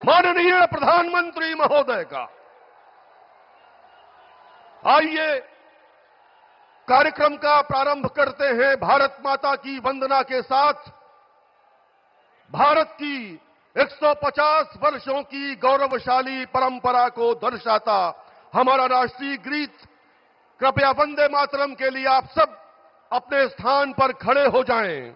माननीय प्रधानमंत्री महोदय का। आइए कार्यक्रम का प्रारंभ करते हैं भारत माता की वंदना के साथ। भारत की 150 वर्षों की गौरवशाली परंपरा को दर्शाता हमारा राष्ट्रीय गीत। कृपया वंदे मातरम के लिए आप सब अपने स्थान पर खड़े हो जाएं।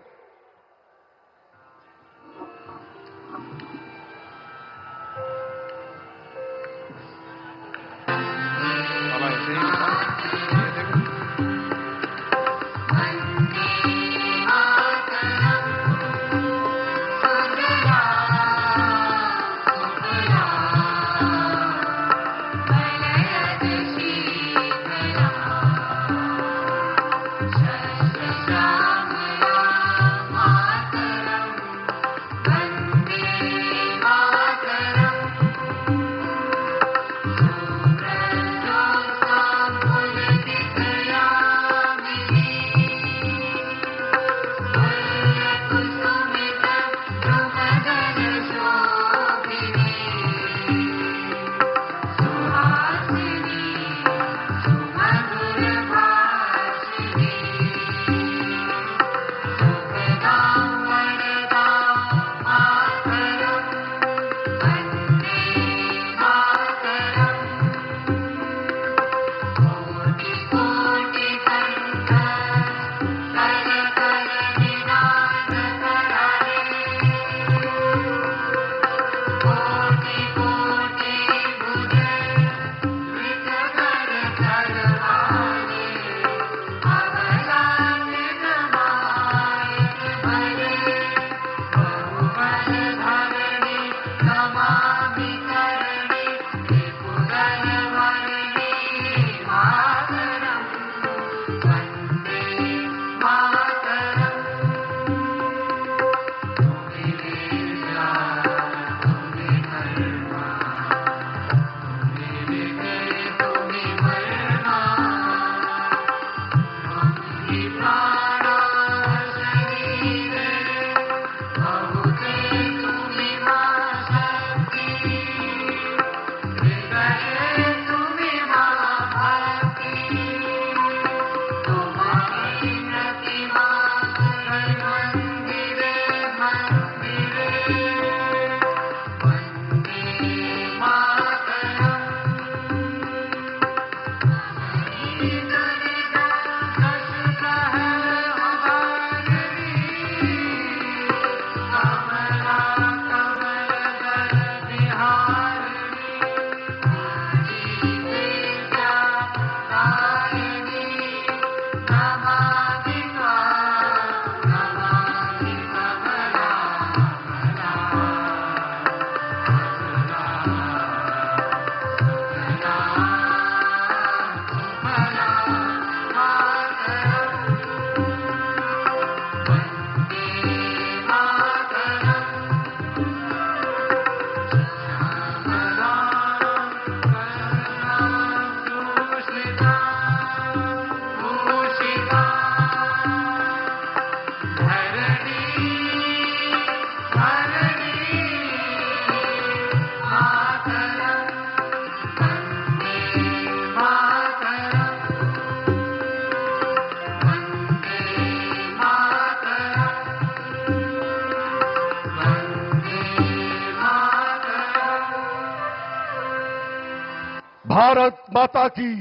भारत माता की।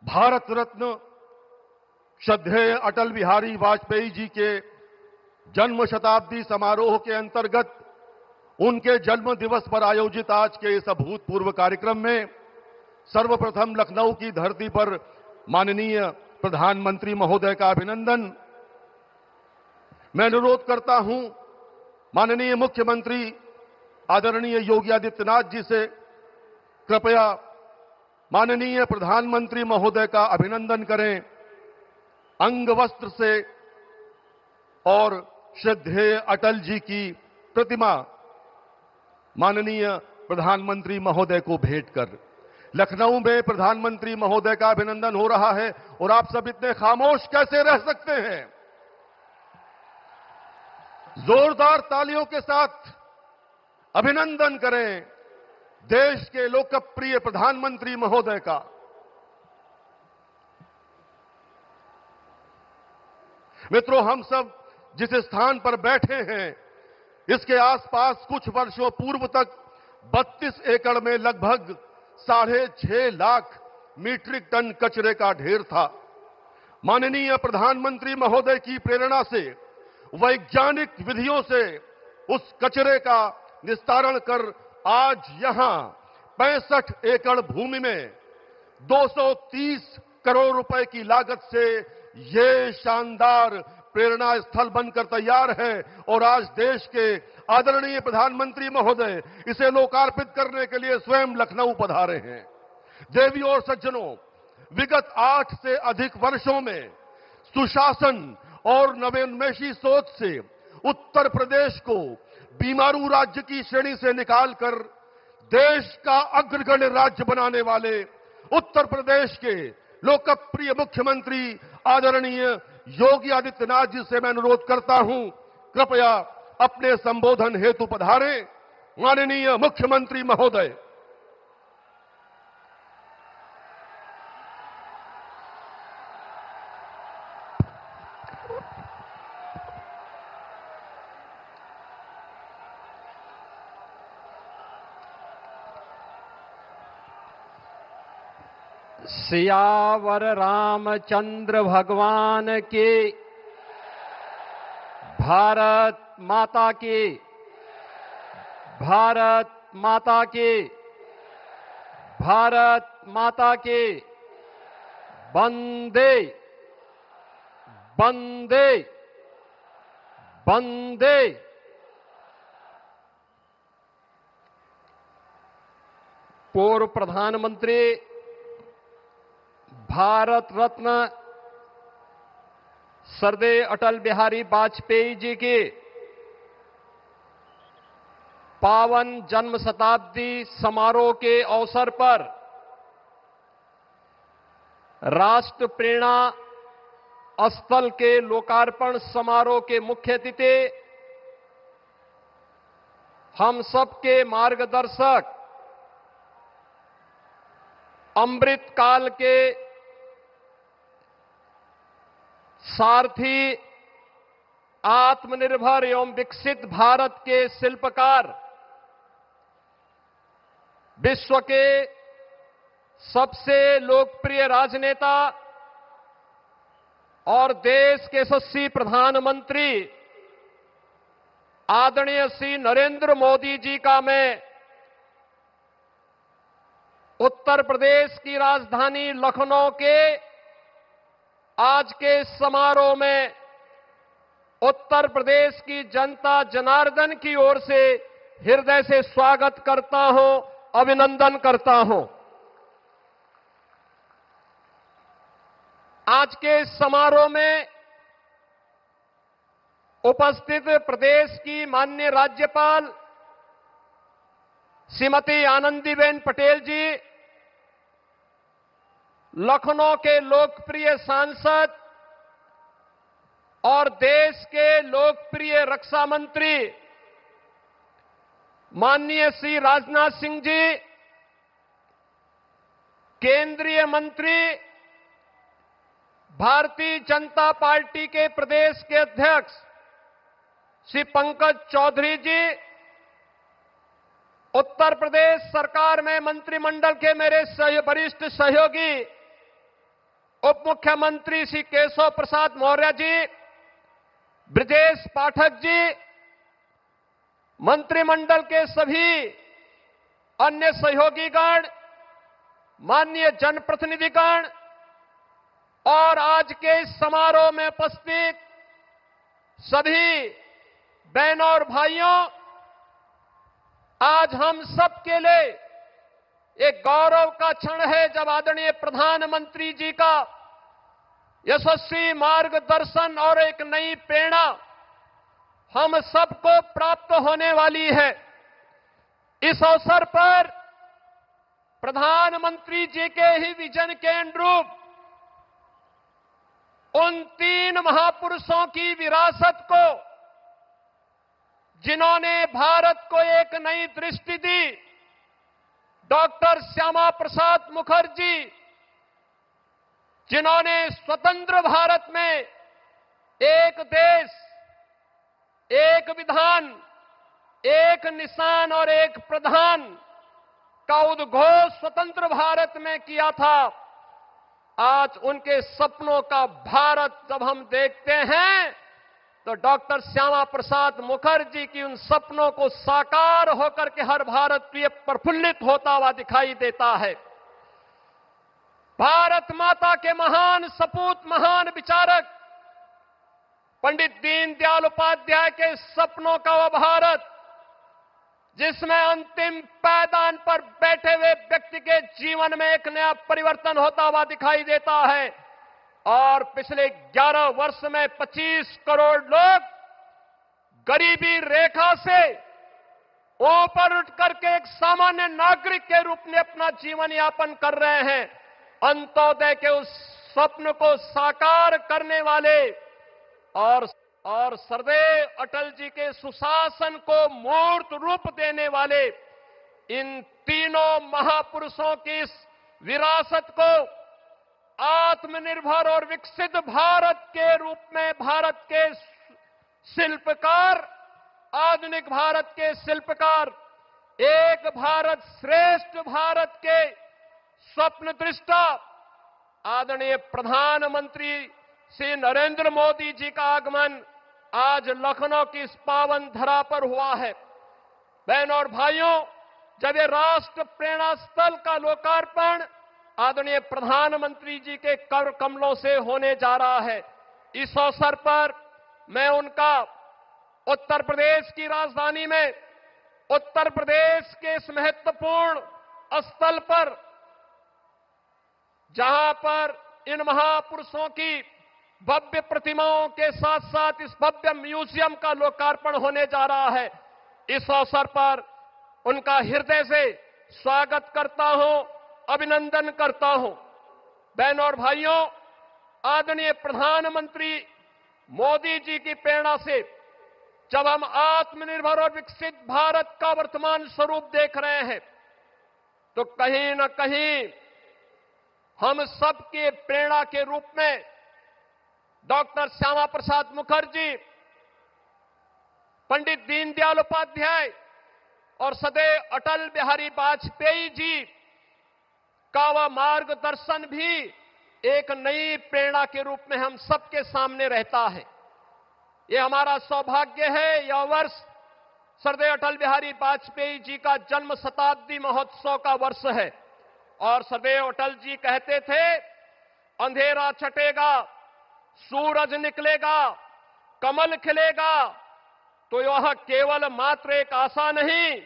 भारत रत्न श्रद्धेय अटल बिहारी वाजपेयी जी के जन्म शताब्दी समारोह के अंतर्गत उनके जन्म दिवस पर आयोजित आज के इस अभूतपूर्व कार्यक्रम में सर्वप्रथम लखनऊ की धरती पर माननीय प्रधानमंत्री महोदय का अभिनंदन। मैं अनुरोध करता हूं माननीय मुख्यमंत्री आदरणीय योगी आदित्यनाथ जी से कृपया माननीय प्रधानमंत्री महोदय का अभिनंदन करें अंग वस्त्र से और श्रद्धेय अटल जी की प्रतिमा माननीय प्रधानमंत्री महोदय को भेंट कर। लखनऊ में प्रधानमंत्री महोदय का अभिनंदन हो रहा है और आप सब इतने खामोश कैसे रह सकते हैं? जोरदार तालियों के साथ अभिनंदन करें देश के लोकप्रिय प्रधानमंत्री महोदय का। मित्रों, हम सब जिस स्थान पर बैठे हैं, इसके आसपास कुछ वर्षों पूर्व तक 32 एकड़ में लगभग 6.5 लाख मीट्रिक टन कचरे का ढेर था। माननीय प्रधानमंत्री महोदय की प्रेरणा से वैज्ञानिक विधियों से उस कचरे का निस्तारण कर आज यहां 65 एकड़ भूमि में 230 करोड़ रुपए की लागत से ये शानदार प्रेरणा स्थल बनकर तैयार है और आज देश के आदरणीय प्रधानमंत्री महोदय इसे लोकार्पित करने के लिए स्वयं लखनऊ पधारे हैं। देवियों और सज्जनों, विगत 8 से अधिक वर्षों में सुशासन और नवोन्मेषी सोच से उत्तर प्रदेश को बीमारू राज्य की श्रेणी से निकालकर देश का अग्रगण्य राज्य बनाने वाले उत्तर प्रदेश के लोकप्रिय मुख्यमंत्री आदरणीय योगी आदित्यनाथ जी से मैं अनुरोध करता हूं, कृपया अपने संबोधन हेतु पधारें। माननीय मुख्यमंत्री महोदय। सियावर रामचंद्र भगवान की, भारत माता की, भारत माता की, भारत माता की। वंदे वंदे वंदे। पूर्व प्रधानमंत्री भारत रत्न स्वर्गीय अटल बिहारी वाजपेयी जी की पावन जन्म शताब्दी समारोह के अवसर पर राष्ट्र प्रेरणा स्थल के लोकार्पण समारोह के मुख्य अतिथि, हम सबके मार्गदर्शक, अमृत काल के सारथी, आत्मनिर्भर एवं विकसित भारत के शिल्पकार, विश्व के सबसे लोकप्रिय राजनेता और देश के यशस्वी प्रधानमंत्री आदरणीय श्री नरेंद्र मोदी जी का मैं उत्तर प्रदेश की राजधानी लखनऊ के आज के समारोह में उत्तर प्रदेश की जनता जनार्दन की ओर से हृदय से स्वागत करता हूं, अभिनंदन करता हूं। आज के समारोह में उपस्थित प्रदेश की माननीय राज्यपाल श्रीमती आनंदीबेन पटेल जी, लखनऊ के लोकप्रिय सांसद और देश के लोकप्रिय रक्षा मंत्री माननीय श्री राजनाथ सिंह जी, केंद्रीय मंत्री, भारतीय जनता पार्टी के प्रदेश के अध्यक्ष श्री पंकज चौधरी जी, उत्तर प्रदेश सरकार में मंत्रिमंडल के मेरे वरिष्ठ सहयोगी उप मुख्यमंत्री श्री केशव प्रसाद मौर्य जी, ब्रजेश पाठक जी, मंत्रिमंडल के सभी अन्य सहयोगीगण, माननीय जनप्रतिनिधिगण और आज के इस समारोह में उपस्थित सभी बहनों और भाइयों, आज हम सबके लिए एक गौरव का क्षण है जब आदरणीय प्रधानमंत्री जी का यशस्वी मार्गदर्शन और एक नई प्रेरणा हम सबको प्राप्त होने वाली है। इस अवसर पर प्रधानमंत्री जी के ही विजन के अनुरूप उन 3 महापुरुषों की विरासत को जिन्होंने भारत को एक नई दृष्टि दी, डॉक्टर श्यामा प्रसाद मुखर्जी, जिन्होंने स्वतंत्र भारत में एक देश, एक विधान, एक निशान और एक प्रधान का उद्घोष स्वतंत्र भारत में किया था। आज उनके सपनों का भारत जब हम देखते हैं तो डॉक्टर श्यामा प्रसाद मुखर्जी की उन सपनों को साकार होकर के हर भारतीय प्रफुल्लित होता हुआ दिखाई देता है। भारत माता के महान सपूत, महान विचारक पंडित दीनदयाल उपाध्याय के सपनों का वह भारत जिसमें अंतिम पायदान पर बैठे हुए व्यक्ति के जीवन में एक नया परिवर्तन होता हुआ दिखाई देता है। और पिछले 11 वर्ष में 25 करोड़ लोग गरीबी रेखा से ऊपर उठ करके एक सामान्य नागरिक के रूप में अपना जीवन यापन कर रहे हैं। अंत्योदय के उस स्वप्न को साकार करने वाले और सरदेव अटल जी के सुशासन को मूर्त रूप देने वाले इन तीनों महापुरुषों की इस विरासत को आत्मनिर्भर और विकसित भारत के रूप में भारत के शिल्पकार, आधुनिक भारत के शिल्पकार, एक भारत श्रेष्ठ भारत के स्वप्न दृष्टा आदरणीय प्रधानमंत्री श्री नरेंद्र मोदी जी का आगमन आज लखनऊ की इस पावन धरा पर हुआ है। बहनों और भाइयों, जब ये राष्ट्र प्रेरणा स्थल का लोकार्पण आदरणीय प्रधानमंत्री जी के कर कमलों से होने जा रहा है, इस अवसर पर मैं उनका उत्तर प्रदेश की राजधानी में उत्तर प्रदेश के इस महत्वपूर्ण स्थल पर जहां पर इन महापुरुषों की भव्य प्रतिमाओं के साथ साथ इस भव्य म्यूजियम का लोकार्पण होने जा रहा है, इस अवसर पर उनका हृदय से स्वागत करता हूं, अभिनंदन करता हूं। बहनों और भाइयों, आदरणीय प्रधानमंत्री मोदी जी की प्रेरणा से जब हम आत्मनिर्भर और विकसित भारत का वर्तमान स्वरूप देख रहे हैं तो कहीं न कहीं हम सबके प्रेरणा के रूप में डॉक्टर श्यामा प्रसाद मुखर्जी, पंडित दीनदयाल उपाध्याय और सदैव अटल बिहारी वाजपेयी जी का वह मार्गदर्शन भी एक नई प्रेरणा के रूप में हम सबके सामने रहता है। ये हमारा सौभाग्य है, यह वर्ष सरदेव अटल बिहारी वाजपेयी जी का जन्म शताब्दी महोत्सव का वर्ष है। और सरदेव अटल जी कहते थे, अंधेरा छटेगा, सूरज निकलेगा, कमल खिलेगा, तो यह केवल मात्र एक आशा नहीं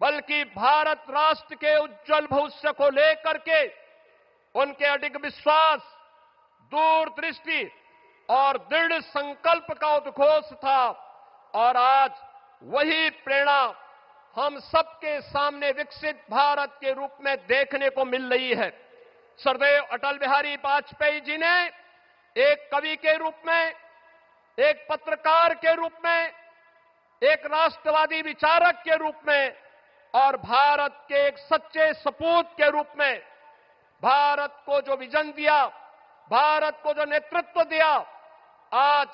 बल्कि भारत राष्ट्र के उज्जवल भविष्य को लेकर के उनके अडिग विश्वास, दूरदृष्टि और दृढ़ संकल्प का उद्घोष था। और आज वही प्रेरणा हम सबके सामने विकसित भारत के रूप में देखने को मिल रही है। सरदेव अटल बिहारी वाजपेयी जी ने एक कवि के रूप में, एक पत्रकार के रूप में, एक राष्ट्रवादी विचारक के रूप में और भारत के एक सच्चे सपूत के रूप में भारत को जो विजन दिया, भारत को जो नेतृत्व दिया, आज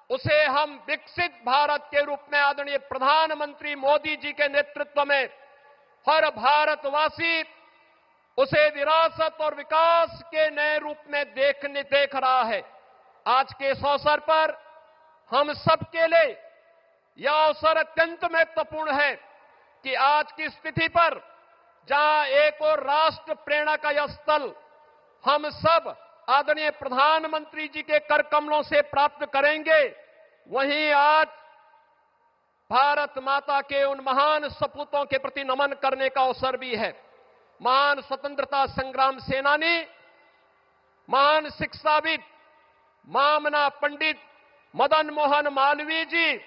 उसे हम विकसित भारत के रूप में आदरणीय प्रधानमंत्री मोदी जी के नेतृत्व में हर भारतवासी उसे विरासत और विकास के नए रूप में देख रहा है। आज के इस अवसर पर हम सबके लिए यह अवसर अत्यंत महत्वपूर्ण है कि आज की स्थिति पर जहां एक और राष्ट्र प्रेरणा का यह स्थल हम सब आदरणीय प्रधानमंत्री जी के कर कमलों से प्राप्त करेंगे, वहीं आज भारत माता के उन महान सपूतों के प्रति नमन करने का अवसर भी है। महान स्वतंत्रता संग्राम सेनानी, महान शिक्षाविद, मामना पंडित मदन मोहन मालवीय जी,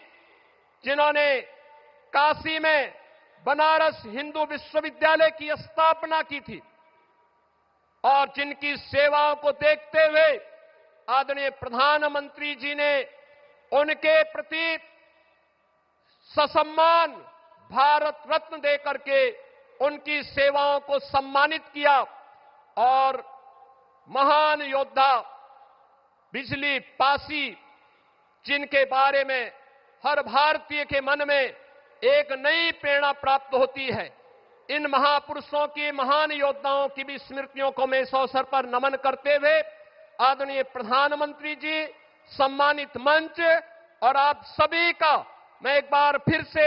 जिन्होंने काशी में बनारस हिंदू विश्वविद्यालय की स्थापना की थी और जिनकी सेवाओं को देखते हुए आदरणीय प्रधानमंत्री जी ने उनके प्रति ससम्मान भारत रत्न देकर के उनकी सेवाओं को सम्मानित किया और महान योद्धा बिजली पासी, जिनके बारे में हर भारतीय के मन में एक नई प्रेरणा प्राप्त होती है, इन महापुरुषों की, महान योद्धाओं की भी स्मृतियों को मैं इस अवसर पर नमन करते हुए आदरणीय प्रधानमंत्री जी, सम्मानित मंच और आप सभी का मैं एक बार फिर से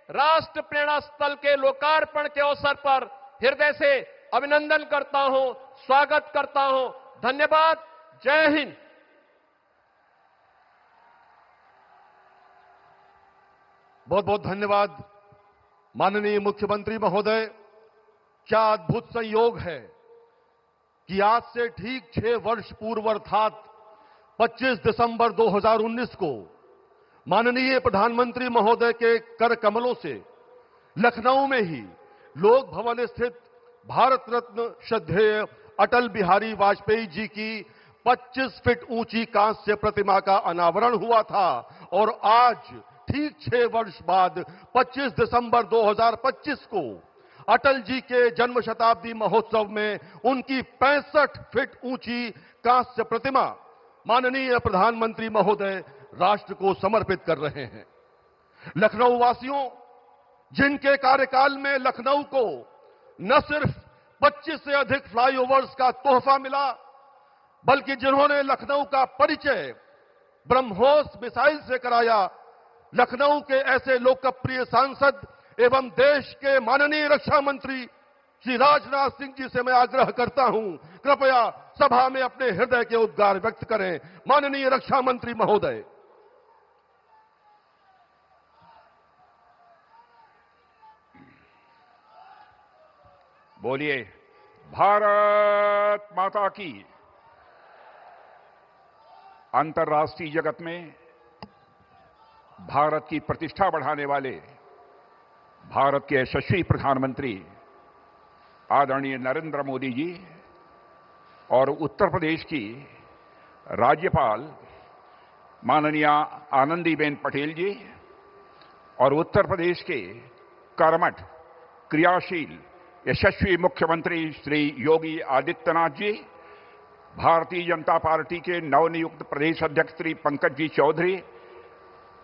राष्ट्र प्रेरणा स्थल के लोकार्पण के अवसर पर हृदय से अभिनंदन करता हूं, स्वागत करता हूं। धन्यवाद। जय हिंद। बहुत बहुत धन्यवाद माननीय मुख्यमंत्री महोदय। क्या अद्भुत संयोग है कि आज से ठीक 6 वर्ष पूर्व अर्थात 25 दिसंबर 2019 को माननीय प्रधानमंत्री महोदय के कर कमलों से लखनऊ में ही लोक भवन स्थित भारत रत्न श्रद्धेय अटल बिहारी वाजपेयी जी की 25 फीट ऊंची कांस्य प्रतिमा का अनावरण हुआ था और आज ठीक 6 वर्ष बाद 25 दिसंबर 2025 को अटल जी के जन्म शताब्दी महोत्सव में उनकी 65 फीट ऊंची कांस्य प्रतिमा माननीय प्रधानमंत्री महोदय राष्ट्र को समर्पित कर रहे हैं। लखनऊ वासियों, जिनके कार्यकाल में लखनऊ को न सिर्फ 25 से अधिक फ्लाईओवर्स का तोहफा मिला, बल्कि जिन्होंने लखनऊ का परिचय ब्रह्मोस मिसाइल से कराया, लखनऊ के ऐसे लोकप्रिय सांसद एवं देश के माननीय रक्षा मंत्री श्री राजनाथ सिंह जी से मैं आग्रह करता हूं, कृपया सभा में अपने हृदय के उद्गार व्यक्त करें। माननीय रक्षा मंत्री महोदय। बोलिए भारत माता की। अंतर्राष्ट्रीय जगत में भारत की प्रतिष्ठा बढ़ाने वाले भारत के यशस्वी प्रधानमंत्री आदरणीय नरेंद्र मोदी जी और उत्तर प्रदेश की राज्यपाल माननीय आनंदीबेन पटेल जी और उत्तर प्रदेश के कर्मठ, क्रियाशील, यशस्वी मुख्यमंत्री श्री योगी आदित्यनाथ जी, भारतीय जनता पार्टी के नवनियुक्त प्रदेश अध्यक्ष श्री पंकज जी चौधरी,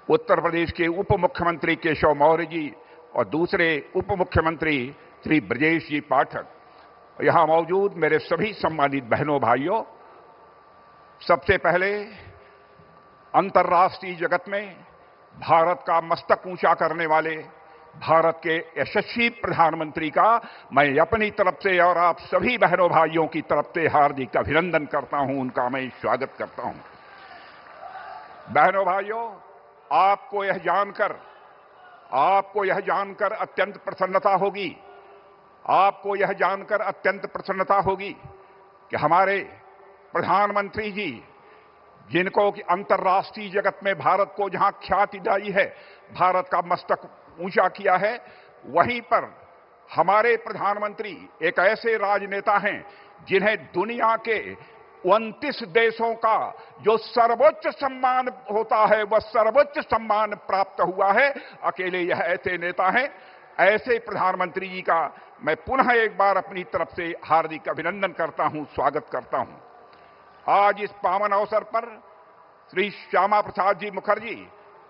उत्तर प्रदेश के उप मुख्यमंत्री केशव मौर्य जी और दूसरे उप मुख्यमंत्री श्री ब्रजेश जी पाठक, यहां मौजूद मेरे सभी सम्मानित बहनों भाइयों, सबसे पहले अंतर्राष्ट्रीय जगत में भारत का मस्तक ऊंचा करने वाले भारत के यशस्वी प्रधानमंत्री का मैं अपनी तरफ से और आप सभी बहनों भाइयों की तरफ से हार्दिक अभिनंदन करता हूं, उनका मैं स्वागत करता हूं। बहनों भाइयों, आपको यह जानकर अत्यंत प्रसन्नता होगी कि हमारे प्रधानमंत्री जी, जिनको कि अंतर्राष्ट्रीय जगत में भारत को जहां ख्याति दिलाई है, भारत का मस्तक ऊंचा किया है, वहीं पर हमारे प्रधानमंत्री एक ऐसे राजनेता हैं जिन्हें दुनिया के 29 देशों का जो सर्वोच्च सम्मान होता है वह सर्वोच्च सम्मान प्राप्त हुआ है। अकेले यह ऐसे नेता हैं। ऐसे प्रधानमंत्री जी का मैं पुनः एक बार अपनी तरफ से हार्दिक अभिनंदन करता हूं, स्वागत करता हूं। आज इस पावन अवसर पर श्री श्यामा प्रसाद जी मुखर्जी,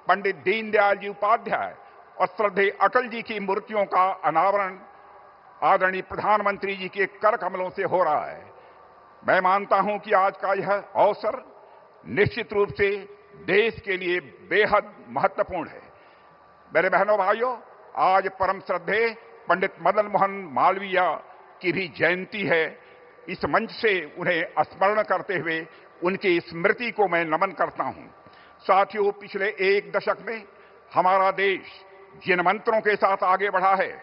पंडित दीनदयाल जी उपाध्याय और श्रद्धेय अटल जी की मूर्तियों का अनावरण आदरणीय प्रधानमंत्री जी के कर कमलों से हो रहा है। मैं मानता हूं कि आज का यह अवसर निश्चित रूप से देश के लिए बेहद महत्वपूर्ण है। मेरे बहनों भाइयों, आज परम श्रद्धेय पंडित मदन मोहन मालवीय की भी जयंती है। इस मंच से उन्हें स्मरण करते हुए उनकी स्मृति को मैं नमन करता हूं। साथियों, पिछले एक दशक में हमारा देश जिन मंत्रों के साथ आगे बढ़ा है,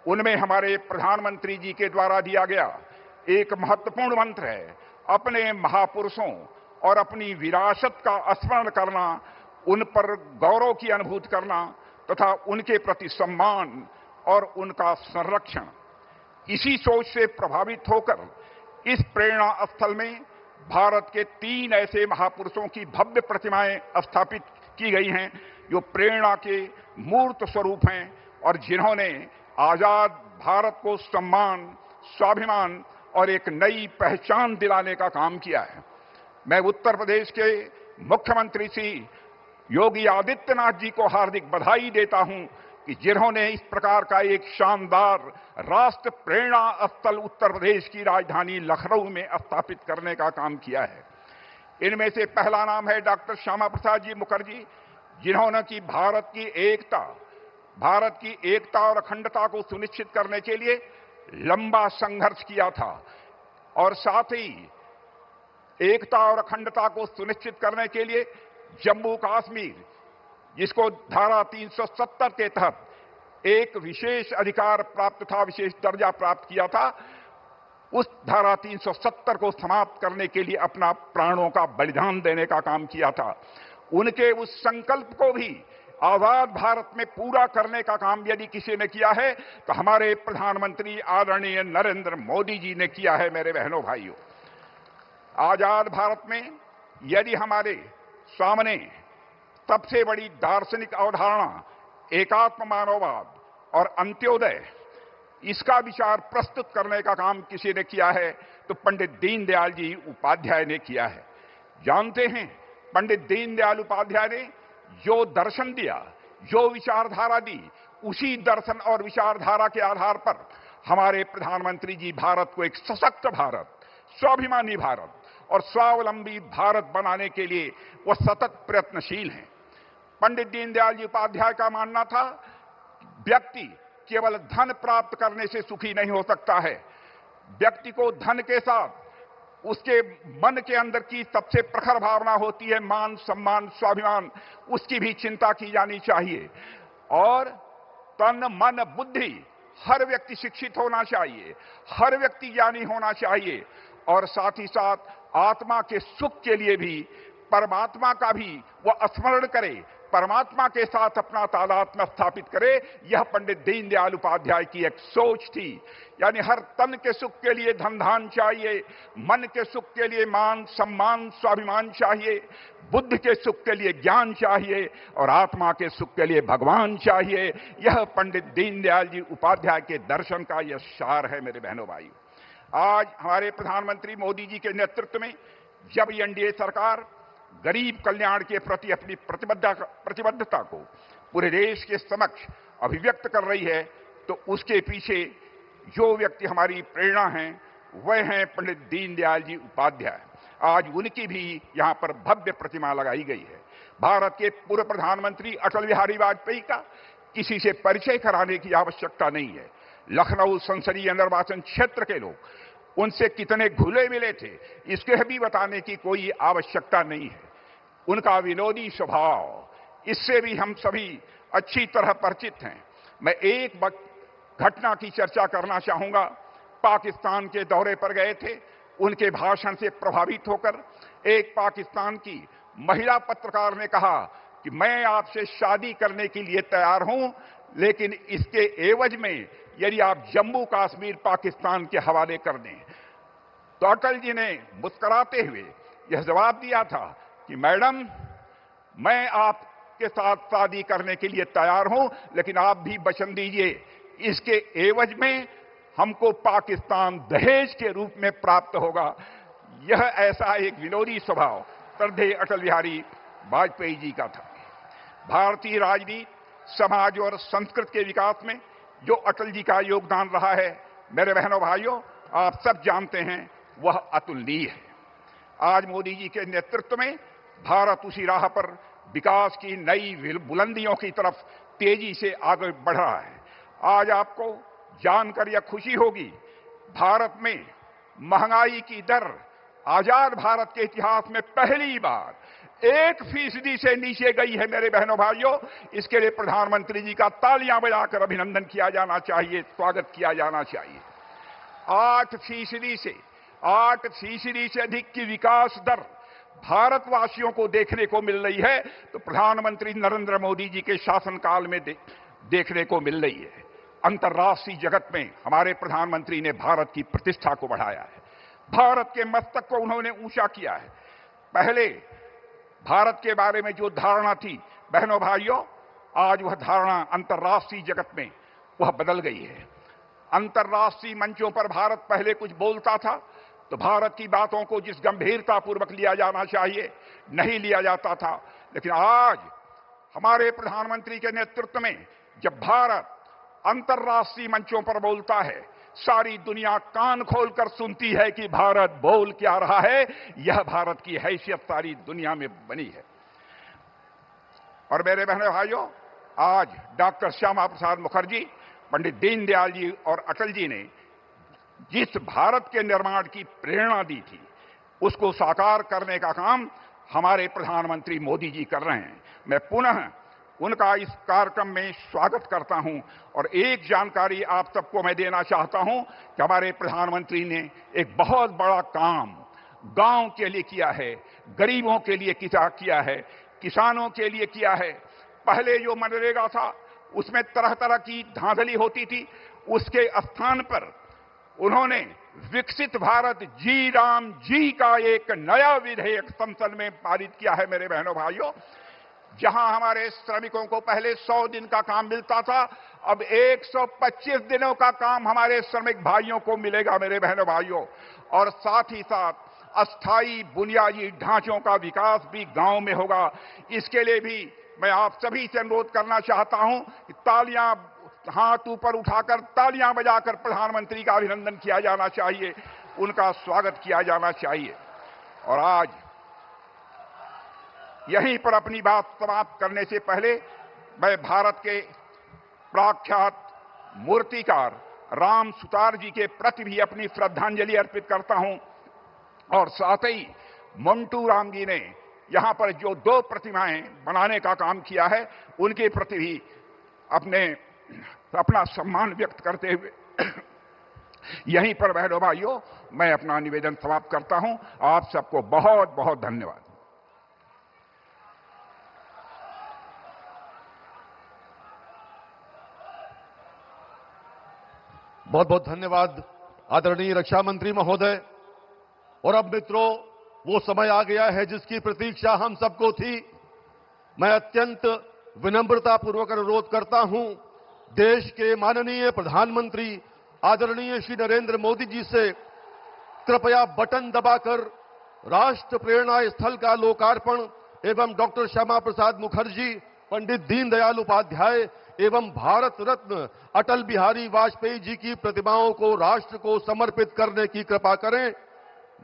उनमें हमारे प्रधानमंत्री जी के द्वारा दिया गया एक महत्वपूर्ण मंत्र है, अपने महापुरुषों और अपनी विरासत का स्मरण करना, उन पर गौरव की अनुभूति करना तथा उनके प्रति सम्मान और उनका संरक्षण। इसी सोच से प्रभावित होकर इस प्रेरणा स्थल में भारत के 3 ऐसे महापुरुषों की भव्य प्रतिमाएं स्थापित की गई हैं, जो प्रेरणा के मूर्त स्वरूप हैं और जिन्होंने आजाद भारत को सम्मान, स्वाभिमान और एक नई पहचान दिलाने का काम किया है। मैं उत्तर प्रदेश के मुख्यमंत्री श्री योगी आदित्यनाथ जी को हार्दिक बधाई देता हूं कि जिन्होंने इस प्रकार का एक शानदार राष्ट्र प्रेरणा स्थल उत्तर प्रदेश की राजधानी लखनऊ में स्थापित करने का काम किया है। इनमें से पहला नाम है डॉक्टर श्यामा प्रसाद जी मुखर्जी, जिन्होंने की भारत की एकता और अखंडता को सुनिश्चित करने के लिए लंबा संघर्ष किया था और साथ ही एकता और अखंडता को सुनिश्चित करने के लिए जम्मू कश्मीर, जिसको धारा 370 के तहत एक विशेष अधिकार प्राप्त था, विशेष दर्जा प्राप्त किया था, उस धारा 370 को समाप्त करने के लिए अपना प्राणों का बलिदान देने का काम किया था। उनके उस संकल्प को भी आजाद भारत में पूरा करने का काम यदि किसी ने किया है तो हमारे प्रधानमंत्री आदरणीय नरेंद्र मोदी जी ने किया है। मेरे बहनों भाइयों, आजाद भारत में यदि हमारे सामने सबसे बड़ी दार्शनिक अवधारणा एकात्म मानववाद और अंत्योदय, इसका विचार प्रस्तुत करने का काम किसी ने किया है तो पंडित दीनदयाल जी उपाध्याय ने किया है। जानते हैं, पंडित दीनदयाल उपाध्याय ने जो दर्शन दिया, जो विचारधारा दी, उसी दर्शन और विचारधारा के आधार पर हमारे प्रधानमंत्री जी भारत को एक सशक्त भारत, स्वाभिमानी भारत और स्वावलंबी भारत बनाने के लिए वो सतत प्रयत्नशील हैं। पंडित दीनदयाल जी उपाध्याय का मानना था, व्यक्ति केवल धन प्राप्त करने से सुखी नहीं हो सकता है। व्यक्ति को धन के साथ उसके मन के अंदर की सबसे प्रखर भावना होती है मान, सम्मान, स्वाभिमान, उसकी भी चिंता की जानी चाहिए। और तन, मन, बुद्धि, हर व्यक्ति शिक्षित होना चाहिए, हर व्यक्ति ज्ञानी होना चाहिए और साथ ही साथ आत्मा के सुख के लिए भी परमात्मा का भी वह स्मरण करे, परमात्मा के साथ अपना तादात्म्य स्थापित करे। यह पंडित दीनदयाल उपाध्याय की एक सोच थी। यानी हर तन के सुख के लिए धन धान चाहिए, मन के सुख के लिए मान, सम्मान, स्वाभिमान चाहिए, बुद्ध के सुख के लिए ज्ञान चाहिए और आत्मा के सुख के लिए भगवान चाहिए। यह पंडित दीनदयाल जी उपाध्याय के दर्शन का यह सार है। मेरे बहनों भाइयों, आज हमारे प्रधानमंत्री मोदी जी के नेतृत्व में जब एनडीए सरकार गरीब कल्याण के प्रति अपनी प्रतिबद्धता को पूरे देश के समक्ष अभिव्यक्त कर रही है तो उसके पीछे जो व्यक्ति हमारी प्रेरणा हैं वह हैं पंडित दीनदयाल जी उपाध्याय। आज उनकी भी यहां पर भव्य प्रतिमा लगाई गई है। भारत के पूर्व प्रधानमंत्री अटल बिहारी वाजपेयी का किसी से परिचय कराने की आवश्यकता नहीं है। लखनऊ संसदीय निर्वाचन क्षेत्र के लोग उनसे कितने घुले मिले थे, इसके भी बताने की कोई आवश्यकता नहीं है। उनका विनोदी स्वभाव, इससे भी हम सभी अच्छी तरह परिचित हैं। मैं एक घटना की चर्चा करना चाहूंगा। पाकिस्तान के दौरे पर गए थे, उनके भाषण से प्रभावित होकर एक पाकिस्तान की महिला पत्रकार ने कहा कि मैं आपसे शादी करने के लिए तैयार हूं, लेकिन इसके एवज में यदि आप जम्मू कश्मीर पाकिस्तान के हवाले कर दें। तो अटल जी ने मुस्कुराते हुए यह जवाब दिया था कि मैडम, मैं आपके साथ शादी करने के लिए तैयार हूं, लेकिन आप भी वचन दीजिए, इसके एवज में हमको पाकिस्तान दहेज के रूप में प्राप्त होगा। यह ऐसा एक विनोदी स्वभाव श्रद्धेय अटल बिहारी वाजपेयी जी का था। भारतीय राजनीति, समाज और संस्कृति के विकास में जो अटल जी का योगदान रहा है, मेरे बहनों भाइयों, आप सब जानते हैं, वह अतुलनीय है। आज मोदी जी के नेतृत्व में भारत उसी राह पर विकास की नई बुलंदियों की तरफ तेजी से आगे बढ़ रहा है। आज आपको जानकर यह खुशी होगी, भारत में महंगाई की दर आजाद भारत के इतिहास में पहली बार 1% से नीचे गई है। मेरे बहनों भाइयों, इसके लिए प्रधानमंत्री जी का तालियां बजाकर अभिनंदन किया जाना चाहिए, स्वागत किया जाना चाहिए। 8% से अधिक की विकास दर भारतवासियों को देखने को मिल रही है, तो प्रधानमंत्री नरेंद्र मोदी जी के शासनकाल में देखने को मिल रही है। अंतर्राष्ट्रीय जगत में हमारे प्रधानमंत्री ने भारत की प्रतिष्ठा को बढ़ाया है, भारत के मस्तक को उन्होंने ऊंचा किया है। पहले भारत के बारे में जो धारणा थी, बहनों भाइयों, आज वह धारणा अंतर्राष्ट्रीय जगत में वह बदल गई है। अंतर्राष्ट्रीय मंचों पर भारत पहले कुछ बोलता था तो भारत की बातों को जिस गंभीरता पूर्वक लिया जाना चाहिए नहीं लिया जाता था, लेकिन आज हमारे प्रधानमंत्री के नेतृत्व में जब भारत अंतर्राष्ट्रीय मंचों पर बोलता है, सारी दुनिया कान खोलकर सुनती है कि भारत बोल क्या रहा है। यह भारत की हैसियत सारी दुनिया में बनी है। और मेरे बहनों भाइयों, आज डॉक्टर श्यामा प्रसाद मुखर्जी, पंडित दीनदयाल जी और अटल जी ने जिस भारत के निर्माण की प्रेरणा दी थी, उसको साकार करने का काम हमारे प्रधानमंत्री मोदी जी कर रहे हैं। मैं पुनः उनका इस कार्यक्रम में स्वागत करता हूं और एक जानकारी आप सबको मैं देना चाहता हूं कि हमारे प्रधानमंत्री ने एक बहुत बड़ा काम गांव के लिए किया है, गरीबों के लिए किया है, किसानों के लिए किया है। पहले जो मनरेगा था उसमें तरह तरह की धांधली होती थी, उसके स्थान पर उन्होंने विकसित भारत जी राम जी का एक नया विधेयक संसद में पारित किया है। मेरे बहनों भाइयों, जहां हमारे श्रमिकों को पहले 100 दिन का काम मिलता था, अब 125 दिनों का काम हमारे श्रमिक भाइयों को मिलेगा। मेरे बहनों भाइयों, और साथ ही साथ अस्थायी बुनियादी ढांचों का विकास भी गांव में होगा। इसके लिए भी मैं आप सभी से अनुरोध करना चाहता हूं कि तालियां, हाथ ऊपर उठाकर तालियां बजाकर प्रधानमंत्री का अभिनंदन किया जाना चाहिए, उनका स्वागत किया जाना चाहिए। और आज यहीं पर अपनी बात समाप्त करने से पहले मैं भारत के प्रख्यात मूर्तिकार राम सुतार जी के प्रति भी अपनी श्रद्धांजलि अर्पित करता हूं। और साथ ही मंटू राम जी ने यहां पर जो 2 प्रतिमाएं बनाने का काम किया है, उनके प्रति भी अपना सम्मान व्यक्त करते हुए यहीं पर बहनों भाइयों मैं अपना निवेदन समाप्त करता हूं। आप सबको बहुत बहुत धन्यवाद। बहुत बहुत धन्यवाद आदरणीय रक्षा मंत्री महोदय। और अब मित्रों, वो समय आ गया है जिसकी प्रतीक्षा हम सबको थी। मैं अत्यंत विनम्रता पूर्वक अनुरोध करता हूं देश के माननीय प्रधानमंत्री आदरणीय श्री नरेंद्र मोदी जी से कृपया बटन दबाकर राष्ट्र प्रेरणा स्थल का लोकार्पण एवं डॉक्टर श्यामा प्रसाद मुखर्जी, पंडित दीनदयाल उपाध्याय एवं भारत रत्न अटल बिहारी वाजपेयी जी की प्रतिमाओं को राष्ट्र को समर्पित करने की कृपा करें।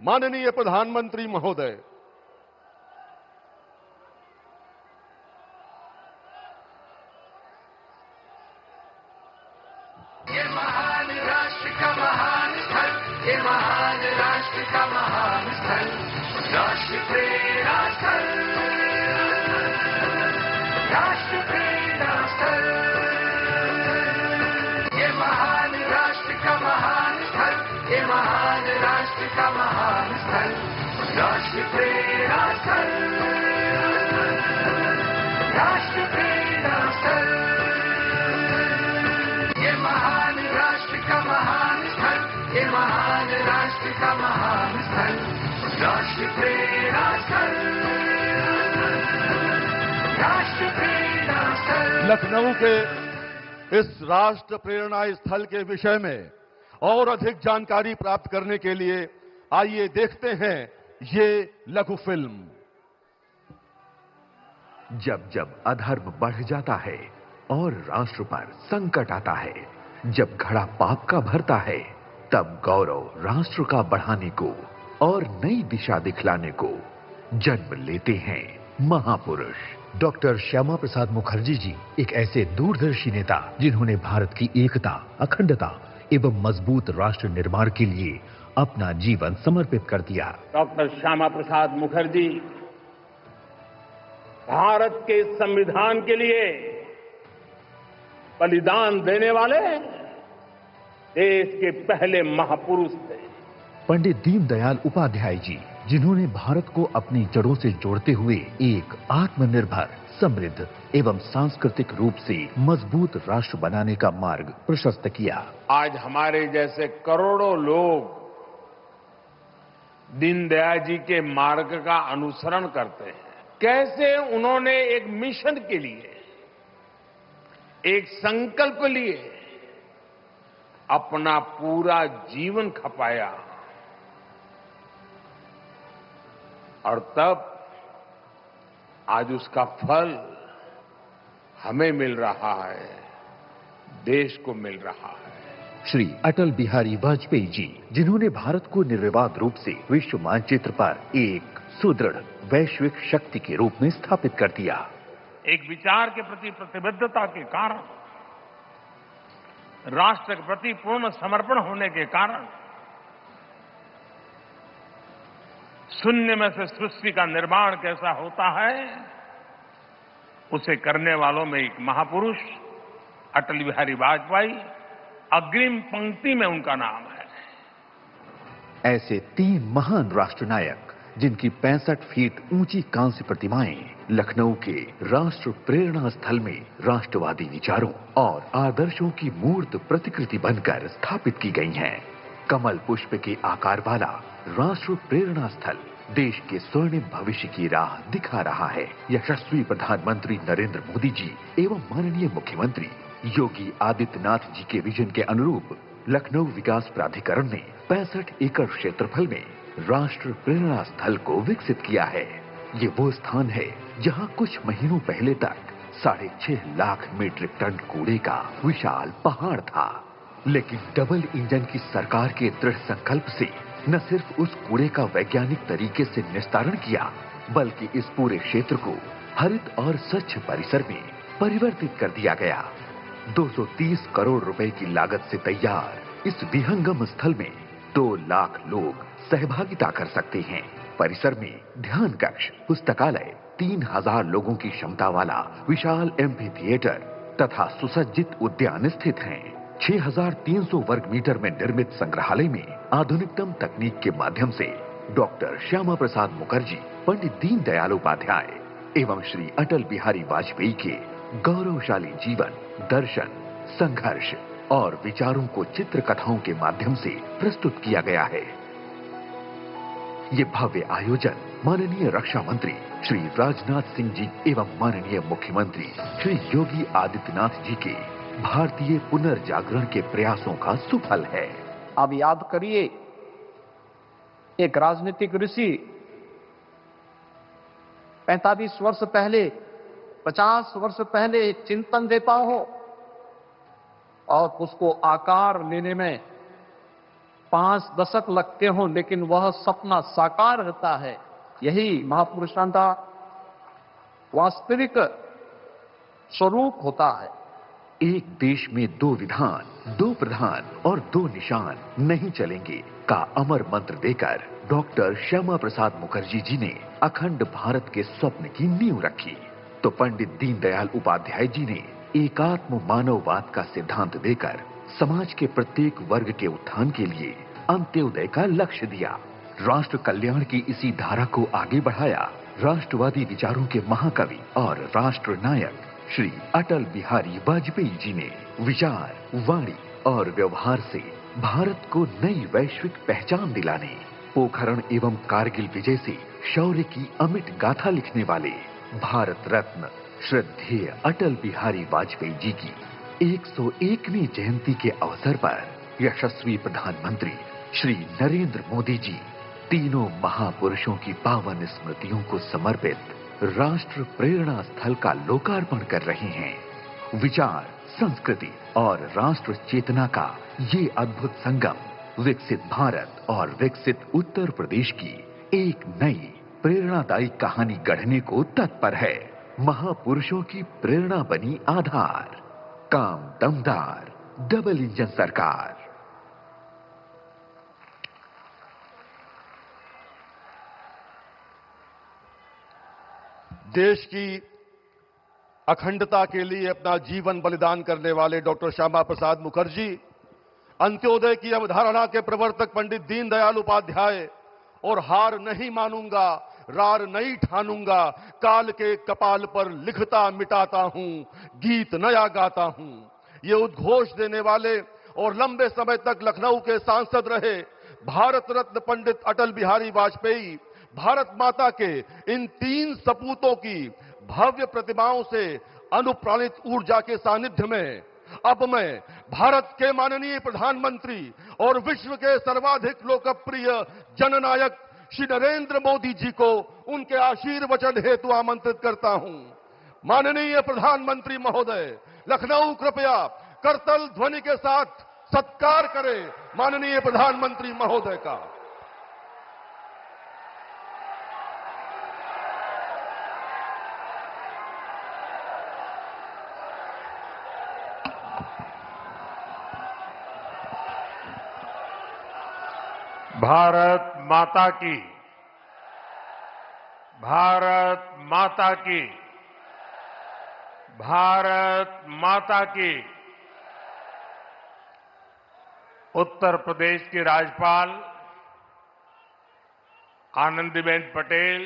माननीय प्रधानमंत्री महोदय। ये महान राष्ट्र का महान स्थल, ये महान राष्ट्र का महान स्थल, राष्ट्र प्रेरणा स्थल, राष्ट्र प्रेरणा स्थल। ये महान राष्ट्र का महान स्थल, ये महान राष्ट्र का महान स्थल, राष्ट्र प्रेरणा स्थल, राष्ट्र प्रेरणा स्थल। ये महान राष्ट्र का महान स्थल, ये महान राष्ट्र का महान स्थल, राष्ट्र प्रेरणा स्थल, राष्ट्र प्रेरणा स्थल। लखनऊ के इस राष्ट्र प्रेरणा स्थल के विषय में और अधिक जानकारी प्राप्त करने के लिए आइए देखते हैं ये लघु फिल्म। जब जब अधर्म बढ़ जाता है और राष्ट्र पर संकट आता है, जब घड़ा पाप का भरता है, तब गौरव राष्ट्र का बढ़ाने को और नई दिशा दिखलाने को जन्म लेते हैं महापुरुष। डॉक्टर श्यामा प्रसाद मुखर्जी जी एक ऐसे दूरदर्शी नेता जिन्होंने भारत की एकता, अखंडता एवं मजबूत राष्ट्र निर्माण के लिए अपना जीवन समर्पित कर दिया। डॉक्टर श्यामा प्रसाद मुखर्जी भारत के संविधान के लिए बलिदान देने वाले देश के पहले महापुरुष थे। पंडित दीनदयाल उपाध्याय जी, जिन्होंने भारत को अपनी जड़ों से जोड़ते हुए एक आत्मनिर्भर, समृद्ध एवं सांस्कृतिक रूप से मजबूत राष्ट्र बनाने का मार्ग प्रशस्त किया। आज हमारे जैसे करोड़ों लोग दीनदयाल जी के मार्ग का अनुसरण करते हैं। कैसे उन्होंने एक मिशन के लिए, एक संकल्प लिए अपना पूरा जीवन खपाया और तब आज उसका फल हमें मिल रहा है, देश को मिल रहा है। श्री अटल बिहारी वाजपेयी जी, जिन्होंने भारत को निर्विवाद रूप से विश्व मानचित्र पर एक सुदृढ़ वैश्विक शक्ति के रूप में स्थापित कर दिया। एक विचार के प्रति प्रतिबद्धता के कारण, राष्ट्र के प्रति पूर्ण समर्पण होने के कारण शून्य में से सृष्टि का निर्माण कैसा होता है, उसे करने वालों में एक महापुरुष अटल बिहारी वाजपेयी अग्रिम पंक्ति में उनका नाम है। ऐसे 3 महान राष्ट्र नायक, जिनकी 65 फीट ऊंची कांस्य प्रतिमाएं लखनऊ के राष्ट्र प्रेरणा स्थल में राष्ट्रवादी विचारों और आदर्शों की मूर्त प्रतिकृति बनकर स्थापित की गई हैं। कमल पुष्प के आकार वाला राष्ट्र प्रेरणा स्थल देश के स्वर्णिम भविष्य की राह दिखा रहा है। यशस्वी प्रधानमंत्री नरेंद्र मोदी जी एवं माननीय मुख्यमंत्री योगी आदित्यनाथ जी के विजन के अनुरूप लखनऊ विकास प्राधिकरण ने 65 एकड़ क्षेत्रफल में राष्ट्र प्रेरणा स्थल को विकसित किया है। ये वो स्थान है जहां कुछ महीनों पहले तक 6.5 लाख मीट्रिक टन कूड़े का विशाल पहाड़ था, लेकिन डबल इंजन की सरकार के दृढ़ संकल्प से न सिर्फ उस कूड़े का वैज्ञानिक तरीके से निस्तारण किया, बल्कि इस पूरे क्षेत्र को हरित और स्वच्छ परिसर में परिवर्तित कर दिया गया। 230 करोड़ रुपए की लागत से तैयार इस विहंगम स्थल में 2 लाख लोग सहभागिता कर सकते हैं। परिसर में ध्यान कक्ष, पुस्तकालय, 3000 लोगों की क्षमता वाला विशाल एम्फी थिएटर तथा सुसज्जित उद्यान स्थित हैं। 6300 वर्ग मीटर में निर्मित संग्रहालय में आधुनिकतम तकनीक के माध्यम से डॉक्टर श्यामा प्रसाद मुखर्जी, पंडित दीनदयाल उपाध्याय एवं श्री अटल बिहारी वाजपेयी के गौरवशाली जीवन, दर्शन, संघर्ष और विचारों को चित्र कथाओं के माध्यम से प्रस्तुत किया गया है। ये भव्य आयोजन माननीय रक्षा मंत्री श्री राजनाथ सिंह जी एवं माननीय मुख्यमंत्री श्री योगी आदित्यनाथ जी के भारतीय पुनर्जागरण के प्रयासों का सुफल है। अब याद करिए, एक राजनीतिक ऋषि 45 वर्ष पहले, 50 वर्ष पहले चिंतन देता हो और उसको आकार लेने में 5 दशक लगते हो, लेकिन वह सपना साकार होता है। यही महापुरुषों का वास्तविक स्वरूप होता है। एक देश में 2 विधान, 2 प्रधान और 2 निशान नहीं चलेंगे का अमर मंत्र देकर डॉक्टर श्यामा प्रसाद मुखर्जी जी ने अखंड भारत के स्वप्न की नींव रखी, तो पंडित दीनदयाल उपाध्याय जी ने एकात्म मानववाद का सिद्धांत देकर समाज के प्रत्येक वर्ग के उत्थान के लिए अंत्योदय का लक्ष्य दिया। राष्ट्र कल्याण की इसी धारा को आगे बढ़ाया राष्ट्रवादी विचारों के महाकवि और राष्ट्र नायक श्री अटल बिहारी वाजपेयी जी ने। विचार, वाणी और व्यवहार से भारत को नई वैश्विक पहचान दिलाने, पोखरण एवं कारगिल विजय से शौर्य की अमिट गाथा लिखने वाले भारत रत्न श्रद्धेय अटल बिहारी वाजपेयी जी की 101वीं जयंती के अवसर पर यशस्वी प्रधानमंत्री श्री नरेंद्र मोदी जी तीनों महापुरुषों की पावन स्मृतियों को समर्पित राष्ट्र प्रेरणा स्थल का लोकार्पण कर रहे हैं। विचार, संस्कृति और राष्ट्र चेतना का ये अद्भुत संगम विकसित भारत और विकसित उत्तर प्रदेश की एक नई प्रेरणादायी कहानी गढ़ने को तत्पर है। महापुरुषों की प्रेरणा बनी आधार, काम दमदार डबल इंजन सरकार। देश की अखंडता के लिए अपना जीवन बलिदान करने वाले डॉक्टर श्यामा प्रसाद मुखर्जी, अंत्योदय की अवधारणा के प्रवर्तक पंडित दीनदयाल उपाध्याय और हार नहीं मानूंगा, रार नहीं ठानूंगा, काल के कपाल पर लिखता मिटाता हूं, गीत नया गाता हूं, ये उद्घोष देने वाले और लंबे समय तक लखनऊ के सांसद रहे भारत रत्न पंडित अटल बिहारी वाजपेयी भारत माता के इन 3 सपूतों की भव्य प्रतिमाओं से अनुप्राणित ऊर्जा के सानिध्य में अब मैं भारत के माननीय प्रधानमंत्री और विश्व के सर्वाधिक लोकप्रिय जननायक श्री नरेंद्र मोदी जी को उनके आशीर्वचन हेतु आमंत्रित करता हूं। माननीय प्रधानमंत्री महोदय, लखनऊ कृपया करतल ध्वनि के साथ सत्कार करें माननीय प्रधानमंत्री महोदय का। भारत माता की, भारत माता की, भारत माता की। उत्तर प्रदेश की राज्यपाल आनंदीबेन पटेल,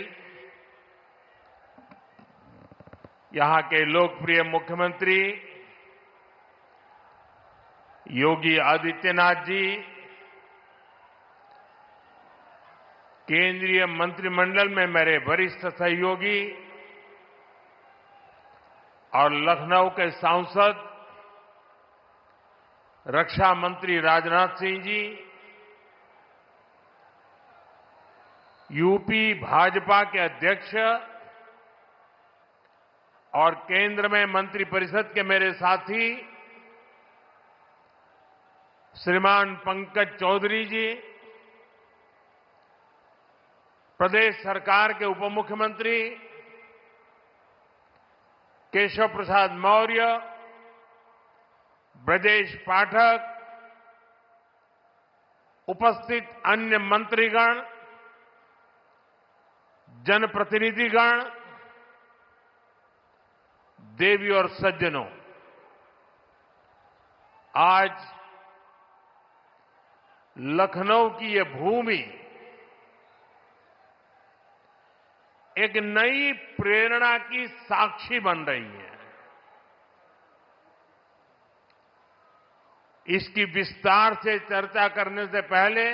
यहां के लोकप्रिय मुख्यमंत्री योगी आदित्यनाथ जी, केंद्रीय मंत्रिमंडल में मेरे वरिष्ठ सहयोगी और लखनऊ के सांसद रक्षा मंत्री राजनाथ सिंह जी, यूपी भाजपा के अध्यक्ष और केंद्र में मंत्रिपरिषद के मेरे साथी श्रीमान पंकज चौधरी जी, प्रदेश सरकार के उप मुख्यमंत्री केशव प्रसाद मौर्य, ब्रजेश पाठक, उपस्थित अन्य मंत्रीगण, जनप्रतिनिधिगण, देवी और सज्जनों, आज लखनऊ की ये भूमि एक नई प्रेरणा की साक्षी बन रही है। इसकी विस्तार से चर्चा करने से पहले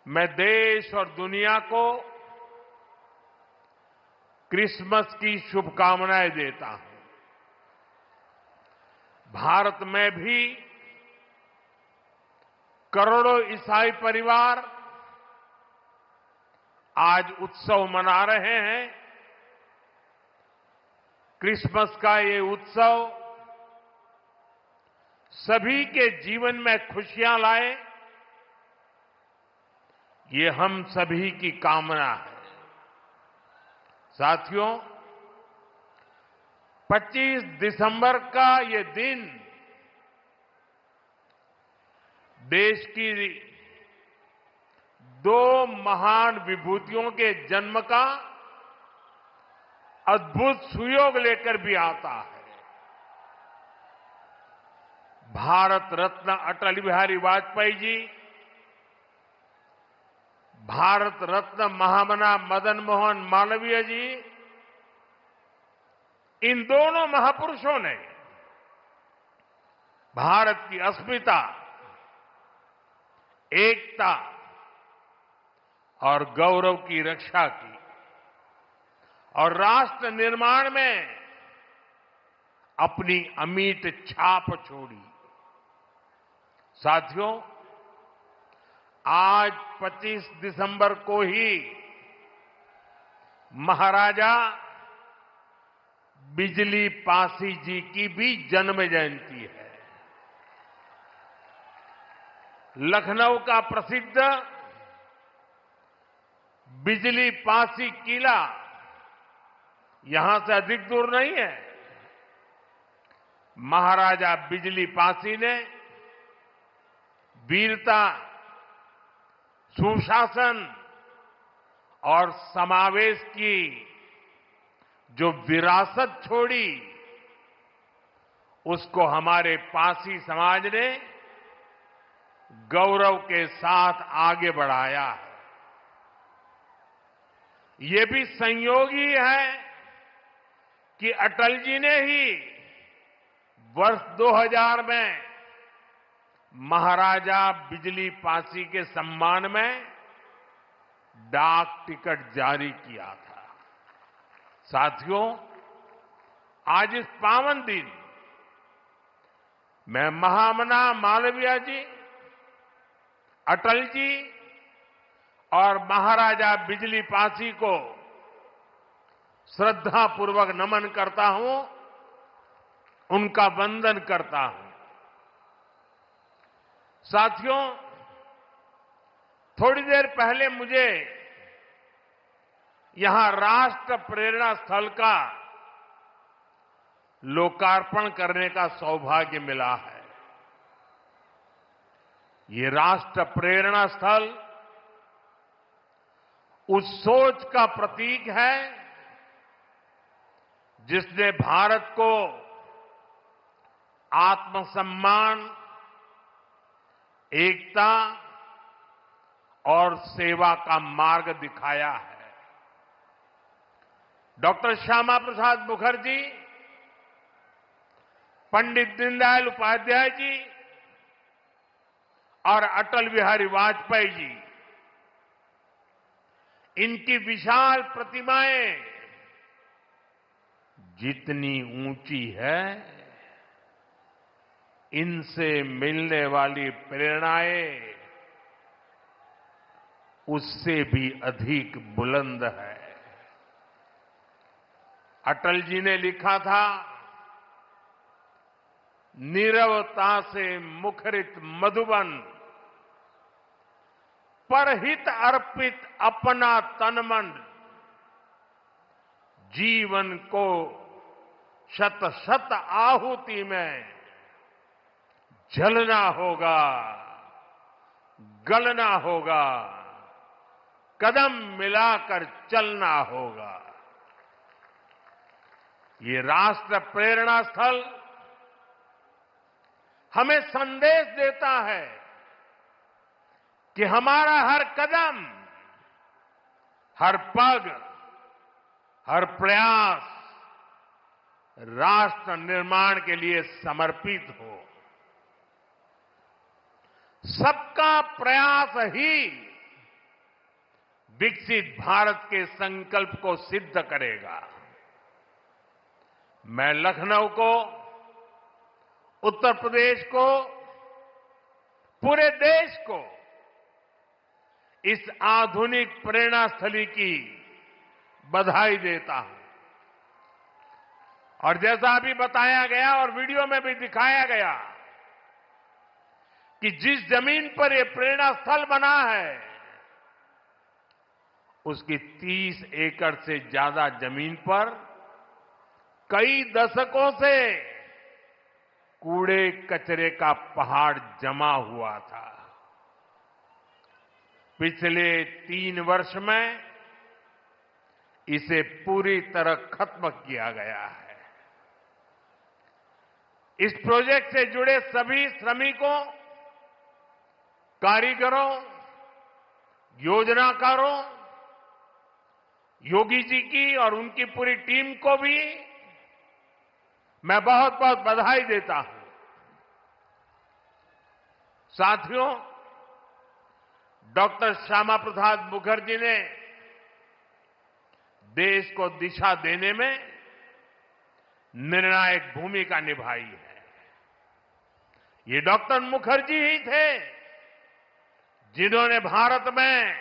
मैं देश और दुनिया को क्रिसमस की शुभकामनाएं देता हूं। भारत में भी करोड़ों ईसाई परिवार आज उत्सव मना रहे हैं। क्रिसमस का ये उत्सव सभी के जीवन में खुशियां लाए, ये हम सभी की कामना है। साथियों, 25 दिसंबर का ये दिन देश की 2 महान विभूतियों के जन्म का अद्भुत सुयोग लेकर भी आता है। भारत रत्न अटल बिहारी वाजपेयी जी, भारत रत्न महामना मदन मोहन मालवीय जी, इन दोनों महापुरुषों ने भारत की अस्मिता, एकता और गौरव की रक्षा की और राष्ट्र निर्माण में अपनी अमिट छाप छोड़ी। साथियों, आज 25 दिसंबर को ही महाराजा बिजली पासी जी की भी जन्म जयंती है। लखनऊ का प्रसिद्ध बिजली पासी किला यहां से अधिक दूर नहीं है। महाराजा बिजली पासी ने वीरता, सुशासन और समावेश की जो विरासत छोड़ी, उसको हमारे पासी समाज ने गौरव के साथ आगे बढ़ाया है। ये भी संयोग ही है कि अटल जी ने ही वर्ष 2000 में महाराजा बिजली पासी के सम्मान में डाक टिकट जारी किया था। साथियों, आज इस पावन दिन मैं महामना मालवीय जी, अटल जी और महाराजा बिजली पासी को श्रद्धापूर्वक नमन करता हूं, उनका वंदन करता हूं। साथियों, थोड़ी देर पहले मुझे यहां राष्ट्र प्रेरणा स्थल का लोकार्पण करने का सौभाग्य मिला है। ये राष्ट्र प्रेरणा स्थल उस सोच का प्रतीक है जिसने भारत को आत्मसम्मान, एकता और सेवा का मार्ग दिखाया है। डॉक्टर श्यामा प्रसाद मुखर्जी, पंडित दीनदयाल उपाध्याय जी और अटल बिहारी वाजपेयी जी, इनकी विशाल प्रतिमाएं जितनी ऊंची है, इनसे मिलने वाली प्रेरणाएं उससे भी अधिक बुलंद है। अटल जी ने लिखा था, नीरवता से मुखरित मधुबन, परहित अर्पित अपना तन मन, जीवन को शत शत आहुति में जलना होगा, गलना होगा, कदम मिलाकर चलना होगा। ये राष्ट्र प्रेरणा स्थल हमें संदेश देता है कि हमारा हर कदम, हर पग, हर प्रयास राष्ट्र निर्माण के लिए समर्पित हो। सबका प्रयास ही विकसित भारत के संकल्प को सिद्ध करेगा। मैं लखनऊ को, उत्तर प्रदेश को, पूरे देश को इस आधुनिक प्रेरणा स्थली की बधाई देता हूं। और जैसा अभी बताया गया और वीडियो में भी दिखाया गया कि जिस जमीन पर यह प्रेरणा स्थल बना है, उसकी 30 एकड़ से ज्यादा जमीन पर कई दशकों से कूड़े कचरे का पहाड़ जमा हुआ था। पिछले 3 वर्ष में इसे पूरी तरह खत्म किया गया है। इस प्रोजेक्ट से जुड़े सभी श्रमिकों, कारीगरों, योजनाकारों, योगी जी की और उनकी पूरी टीम को भी मैं बहुत बहुत बधाई देता हूं। साथियों, डॉक्टर श्यामा प्रसाद मुखर्जी ने देश को दिशा देने में निर्णायक भूमिका निभाई है। ये डॉक्टर मुखर्जी ही थे जिन्होंने भारत में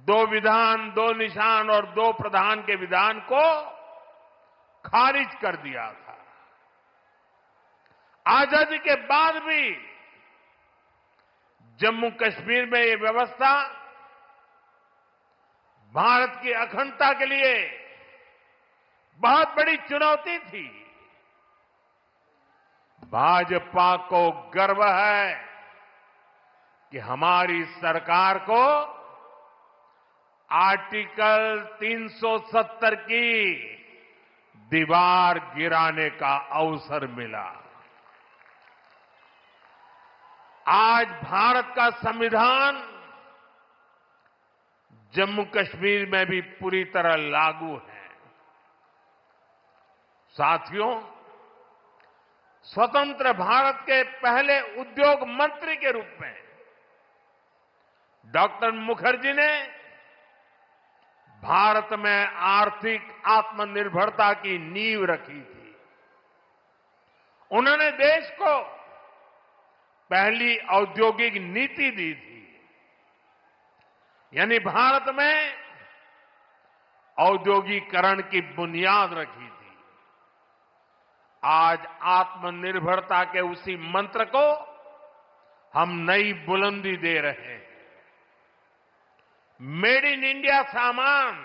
2 विधान, 2 निशान और 2 प्रधान के विधान को खारिज कर दिया था। आजादी के बाद भी जम्मू कश्मीर में ये व्यवस्था भारत की अखंडता के लिए बहुत बड़ी चुनौती थी। भाजपा को गर्व है कि हमारी सरकार को आर्टिकल 370 की दीवार गिराने का अवसर मिला। आज भारत का संविधान जम्मू कश्मीर में भी पूरी तरह लागू है। साथियों, स्वतंत्र भारत के पहले उद्योग मंत्री के रूप में डॉक्टर मुखर्जी ने भारत में आर्थिक आत्मनिर्भरता की नींव रखी थी। उन्होंने देश को पहली औद्योगिक नीति दी थी, यानी भारत में औद्योगिकरण की बुनियाद रखी थी। आज आत्मनिर्भरता के उसी मंत्र को हम नई बुलंदी दे रहे हैं। मेड इन इंडिया सामान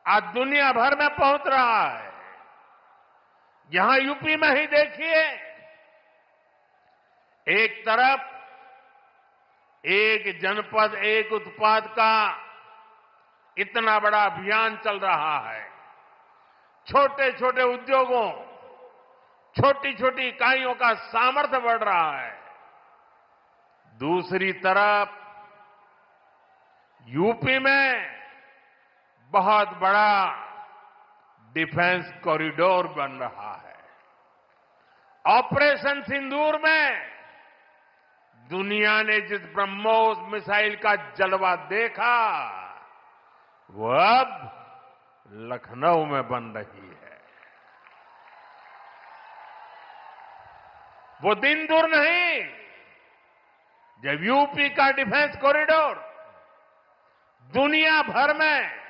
आज दुनिया भर में पहुंच रहा है। यहां यूपी में ही देखिए, एक तरफ एक जनपद एक उत्पाद का इतना बड़ा अभियान चल रहा है। छोटे छोटे उद्योगों, छोटी छोटी इकाइयों का सामर्थ्य बढ़ रहा है। दूसरी तरफ यूपी में बहुत बड़ा डिफेंस कॉरिडोर बन रहा है। ऑपरेशन सिंदूर में दुनिया ने जिस ब्रह्मोस मिसाइल का जलवा देखा, वो अब लखनऊ में बन रही है। वो दिन दूर नहीं जब यूपी का डिफेंस कॉरिडोर दुनिया भर में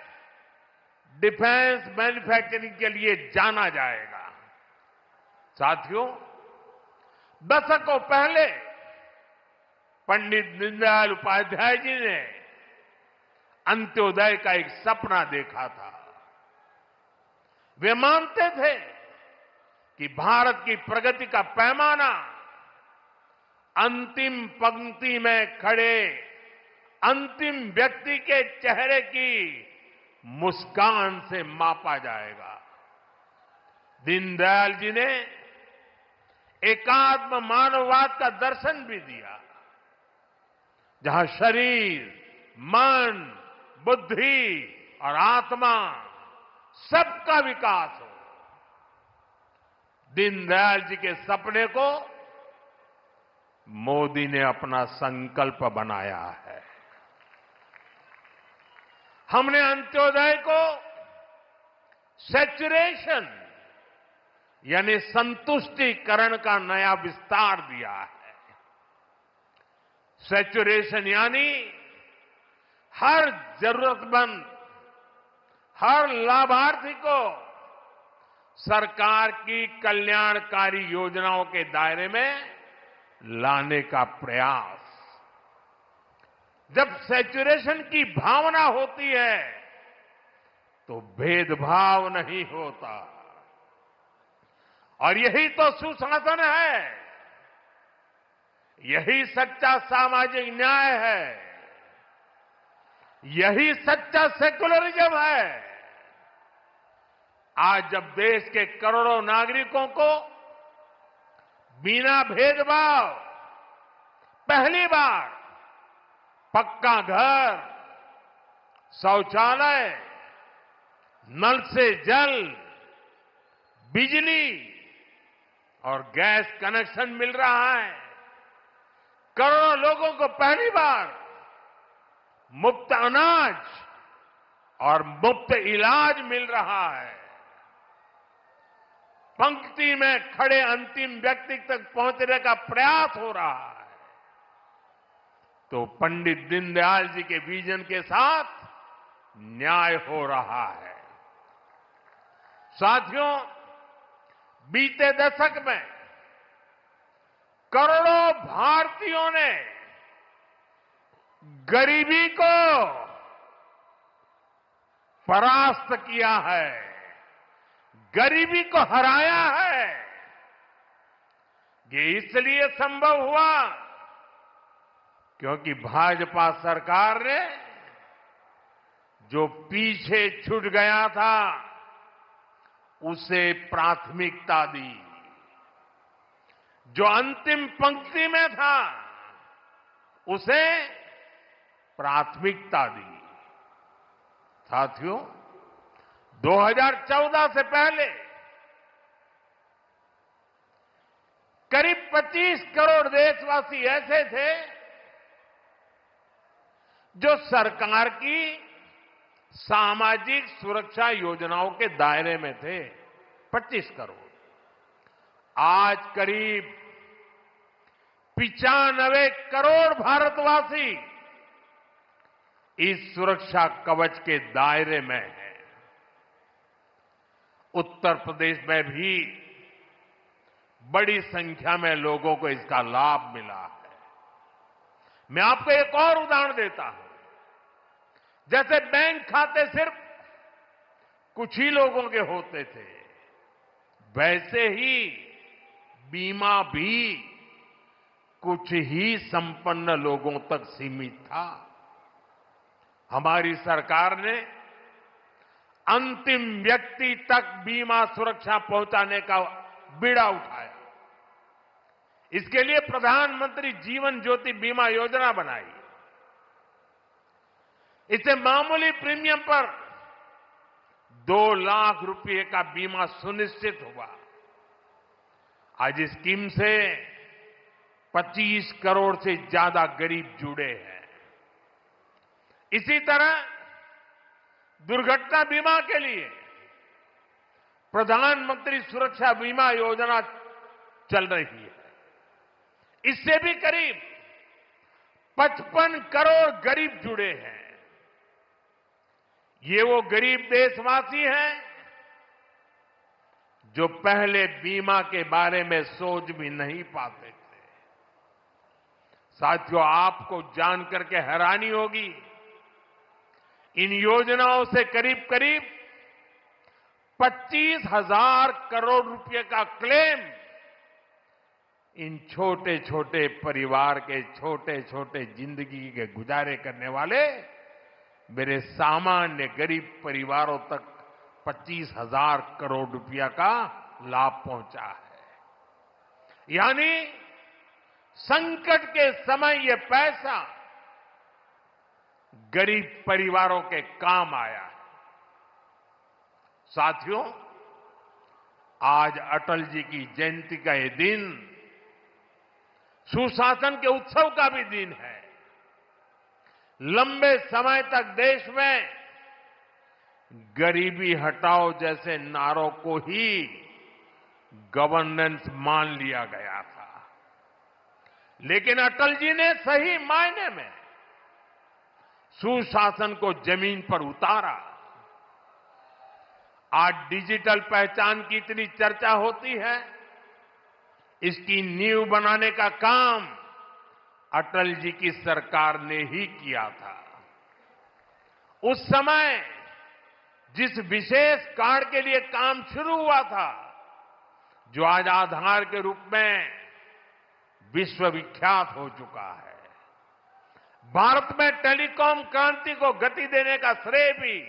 डिफेंस मैन्युफैक्चरिंग के लिए जाना जाएगा। साथियों, दशकों पहले पंडित दीनदयाल उपाध्याय जी ने अंत्योदय का एक सपना देखा था। वे मानते थे कि भारत की प्रगति का पैमाना अंतिम पंक्ति में खड़े अंतिम व्यक्ति के चेहरे की मुस्कान से मापा जाएगा। दीनदयाल जी ने एकात्म मानववाद का दर्शन भी दिया, जहां शरीर, मन, बुद्धि और आत्मा सबका विकास हो। दीनदयाल जी के सपने को मोदी ने अपना संकल्प बनाया है। हमने अंत्योदय को सैचुरेशन यानी संतुष्टिकरण का नया विस्तार दिया है। सैचुरेशन यानी हर जरूरतमंद, हर लाभार्थी को सरकार की कल्याणकारी योजनाओं के दायरे में लाने का प्रयास। जब सैचुरेशन की भावना होती है तो भेदभाव नहीं होता, और यही तो सुशासन है, यही सच्चा सामाजिक न्याय है, यही सच्चा सेकुलरिज्म है। आज जब देश के करोड़ों नागरिकों को बिना भेदभाव पहली बार पक्का घर, शौचालय, नल से जल, बिजली और गैस कनेक्शन मिल रहा है, करोड़ों लोगों को पहली बार मुफ्त अनाज और मुफ्त इलाज मिल रहा है, पंक्ति में खड़े अंतिम व्यक्ति तक पहुंचने का प्रयास हो रहा है, तो पंडित दीनदयाल जी के विजन के साथ न्याय हो रहा है। साथियों, बीते दशक में करोड़ों भारतीयों ने गरीबी को परास्त किया है, गरीबी को हराया है। ये इसलिए संभव हुआ क्योंकि भाजपा सरकार ने जो पीछे छूट गया था उसे प्राथमिकता दी, जो अंतिम पंक्ति में था उसे प्राथमिकता दी। साथियों, 2014 से पहले करीब 25 करोड़ देशवासी ऐसे थे जो सरकार की सामाजिक सुरक्षा योजनाओं के दायरे में थे, 25 करोड़, आज करीब 95 करोड़ भारतवासी इस सुरक्षा कवच के दायरे में हैं। उत्तर प्रदेश में भी बड़ी संख्या में लोगों को इसका लाभ मिला है। मैं आपको एक और उदाहरण देता हूं। जैसे बैंक खाते सिर्फ कुछ ही लोगों के होते थे, वैसे ही बीमा भी कुछ ही संपन्न लोगों तक सीमित था। हमारी सरकार ने अंतिम व्यक्ति तक बीमा सुरक्षा पहुंचाने का बीड़ा उठाया। इसके लिए प्रधानमंत्री जीवन ज्योति बीमा योजना बनाई। इससे मामूली प्रीमियम पर 2 लाख रुपए का बीमा सुनिश्चित हुआ। आज इस स्कीम से 25 करोड़ से ज्यादा गरीब जुड़े हैं। इसी तरह दुर्घटना बीमा के लिए प्रधानमंत्री सुरक्षा बीमा योजना चल रही है। इससे भी करीब 55 करोड़ गरीब जुड़े हैं। ये वो गरीब देशवासी हैं जो पहले बीमा के बारे में सोच भी नहीं पाते थे। साथियों, आपको जानकर के हैरानी होगी, इन योजनाओं से करीब करीब 25,000 करोड़ रुपए का क्लेम इन छोटे छोटे परिवार के छोटे छोटे जिंदगी के गुजारे करने वाले मेरे सामान्य गरीब परिवारों तक 25,000 करोड़ रुपया का लाभ पहुंचा है। यानी संकट के समय ये पैसा गरीब परिवारों के काम आया है। साथियों, आज अटल जी की जयंती का ये दिन सुशासन के उत्सव का भी दिन है। लंबे समय तक देश में गरीबी हटाओ जैसे नारों को ही गवर्नेंस मान लिया गया था, लेकिन अटल जी ने सही मायने में सुशासन को जमीन पर उतारा। आज डिजिटल पहचान की इतनी चर्चा होती है, इसकी नींव बनाने का काम अटल जी की सरकार ने ही किया था। उस समय जिस विशेष कार्ड के लिए काम शुरू हुआ था, जो आज आधार के रूप में विश्वविख्यात हो चुका है, भारत में टेलीकॉम क्रांति को गति देने का श्रेय भी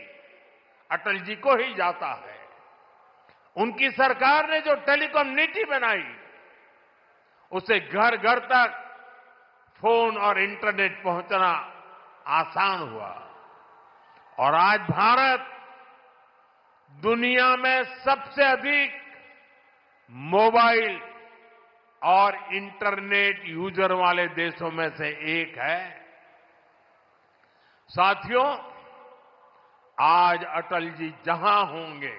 अटल जी को ही जाता है। उनकी सरकार ने जो टेलीकॉम नीति बनाई, उससे घर घर तक फोन और इंटरनेट पहुंचना आसान हुआ और आज भारत दुनिया में सबसे अधिक मोबाइल और इंटरनेट यूजर वाले देशों में से एक है। साथियों, आज अटल जी जहां होंगे,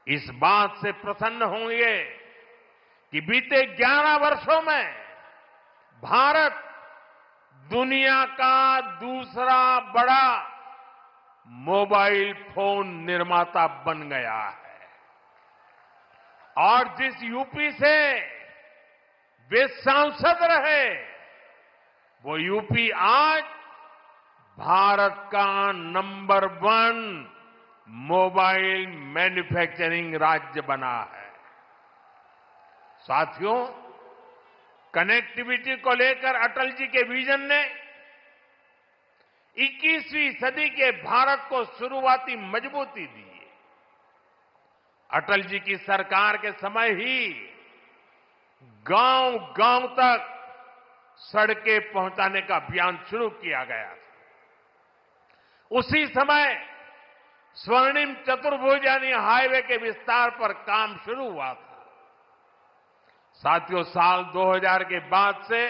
इस बात से प्रसन्न होंगे कि बीते 11 वर्षों में भारत दुनिया का दूसरा बड़ा मोबाइल फोन निर्माता बन गया है। और जिस यूपी से वे सांसद रहे, वो यूपी आज भारत का नंबर 1 मोबाइल मैन्युफैक्चरिंग राज्य बना है। साथियों, कनेक्टिविटी को लेकर अटल जी के विजन ने 21वीं सदी के भारत को शुरुआती मजबूती दी। अटल जी की सरकार के समय ही गांव गांव तक सड़कें पहुंचाने का अभियान शुरू किया गया था। उसी समय स्वर्णिम चतुर्भुज यानी हाईवे के विस्तार पर काम शुरू हुआ था। साथियों, साल 2000 के बाद से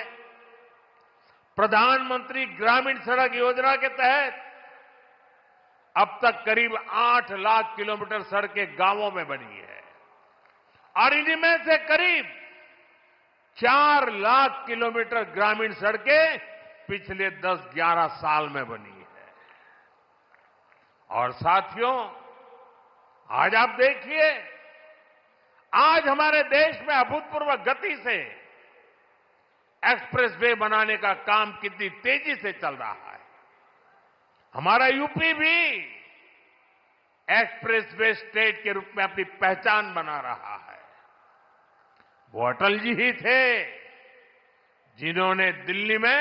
प्रधानमंत्री ग्रामीण सड़क योजना के तहत अब तक करीब 8 लाख किलोमीटर सड़कें गांवों में बनी है और इनमें से करीब 4 लाख किलोमीटर ग्रामीण सड़कें पिछले 10-11 साल में बनी है। और साथियों, आज आप देखिए, आज हमारे देश में अभूतपूर्व गति से एक्सप्रेसवे बनाने का काम कितनी तेजी से चल रहा है। हमारा यूपी भी एक्सप्रेसवे स्टेट के रूप में अपनी पहचान बना रहा है। वो अटल जी ही थे जिन्होंने दिल्ली में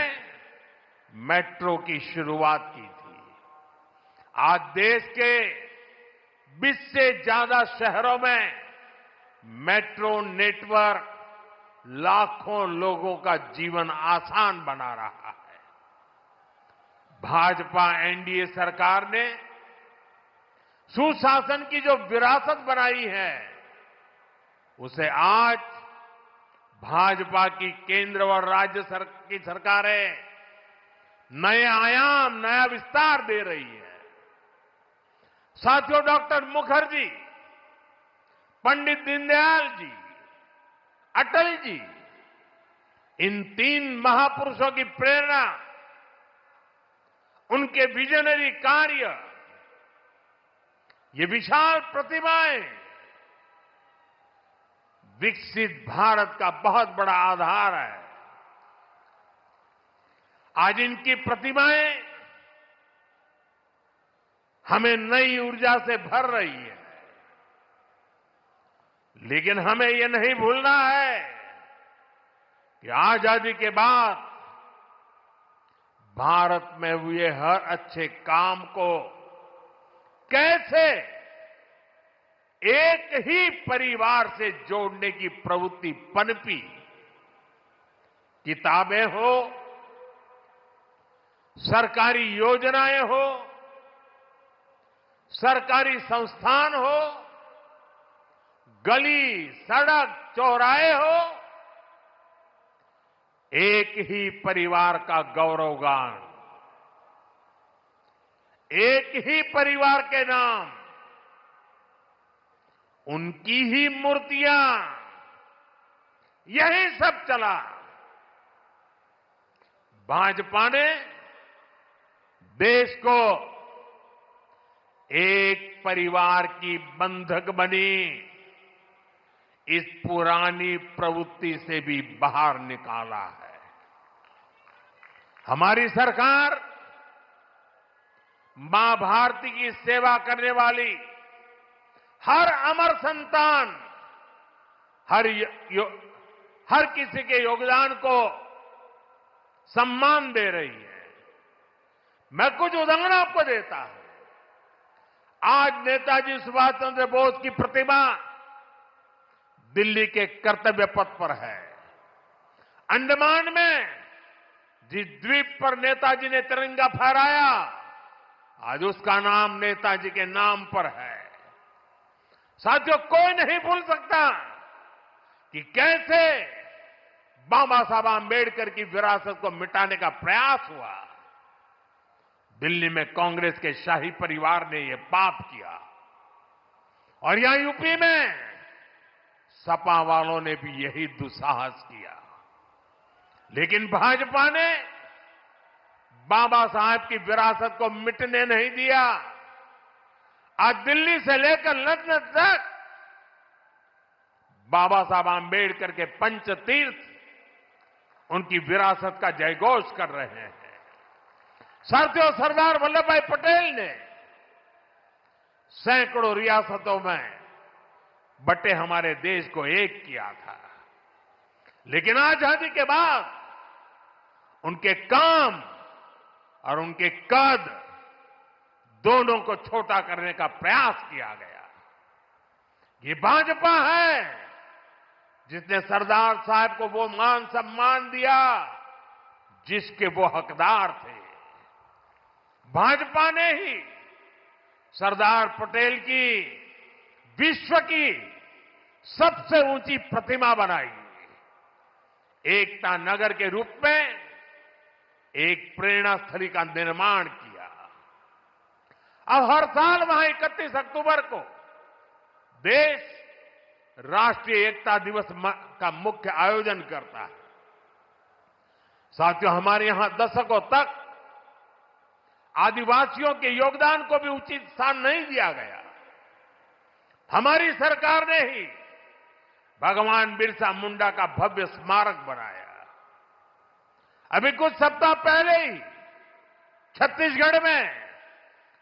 मेट्रो की शुरुआत की थी। आज देश के 20 से ज्यादा शहरों में मेट्रो नेटवर्क लाखों लोगों का जीवन आसान बना रहा है। भाजपा एनडीए सरकार ने सुशासन की जो विरासत बनाई है, उसे आज भाजपा की केंद्र और राज्य की सरकारें नए आयाम, नया विस्तार दे रही है। साथियों, डॉक्टर मुखर्जी, पंडित दीनदयाल जी, अटल जी, इन 3 महापुरुषों की प्रेरणा, उनके विजनरी कार्य, ये विशाल प्रतिभाएं विकसित भारत का बहुत बड़ा आधार है। आज इनकी प्रतिभाएं हमें नई ऊर्जा से भर रही है। लेकिन हमें यह नहीं भूलना है कि आजादी के बाद भारत में हुए हर अच्छे काम को कैसे एक ही परिवार से जोड़ने की प्रवृत्ति पनपी। किताबें हो, सरकारी योजनाएं हो, सरकारी संस्थान हो, गली, सड़क, चौराहे हो, एक ही परिवार का गौरवगान, एक ही परिवार के नाम, उनकी ही मूर्तियां, यही सब चला। भाजपा ने देश को एक परिवार की बंधक बनी इस पुरानी प्रवृत्ति से भी बाहर निकाला है। हमारी सरकार मां भारती की सेवा करने वाली हर अमर संतान, हर किसी के योगदान को सम्मान दे रही है। मैं कुछ उदाहरण आपको देता हूं। आज नेताजी सुभाष चंद्र बोस की प्रतिमा दिल्ली के कर्तव्य पथ पर है। अंडमान में जिस द्वीप पर नेताजी ने तिरंगा फहराया, आज उसका नाम नेताजी के नाम पर है। साथियों, कोई नहीं भूल सकता कि कैसे बाबा साहब आंबेडकर की विरासत को मिटाने का प्रयास हुआ। दिल्ली में कांग्रेस के शाही परिवार ने यह पाप किया और यहां यूपी में सपा वालों ने भी यही दुस्साहस किया। लेकिन भाजपा ने बाबा साहब की विरासत को मिटने नहीं दिया। आज दिल्ली से लेकर लंदन तक बाबा साहब आंबेडकर के पंचतीर्थ उनकी विरासत का जयघोष कर रहे हैं। साथियों, सरदार वल्लभ भाई पटेल ने सैकड़ों रियासतों में बटे हमारे देश को एक किया था। लेकिन आजादी के बाद उनके काम और उनके कद दोनों को छोटा करने का प्रयास किया गया। ये भाजपा है जिसने सरदार साहब को वो मान सम्मान दिया जिसके वो हकदार थे। भाजपा ने ही सरदार पटेल की विश्व की सबसे ऊंची प्रतिमा बनाई। एकता नगर के रूप में एक प्रेरणा स्थली का निर्माण किया। अब हर साल वहां 31 अक्टूबर को देश राष्ट्रीय एकता दिवस का मुख्य आयोजन करता है। साथियों, हमारे यहां दशकों तक आदिवासियों के योगदान को भी उचित स्थान नहीं दिया गया। हमारी सरकार ने ही भगवान बिरसा मुंडा का भव्य स्मारक बनाया। अभी कुछ सप्ताह पहले ही छत्तीसगढ़ में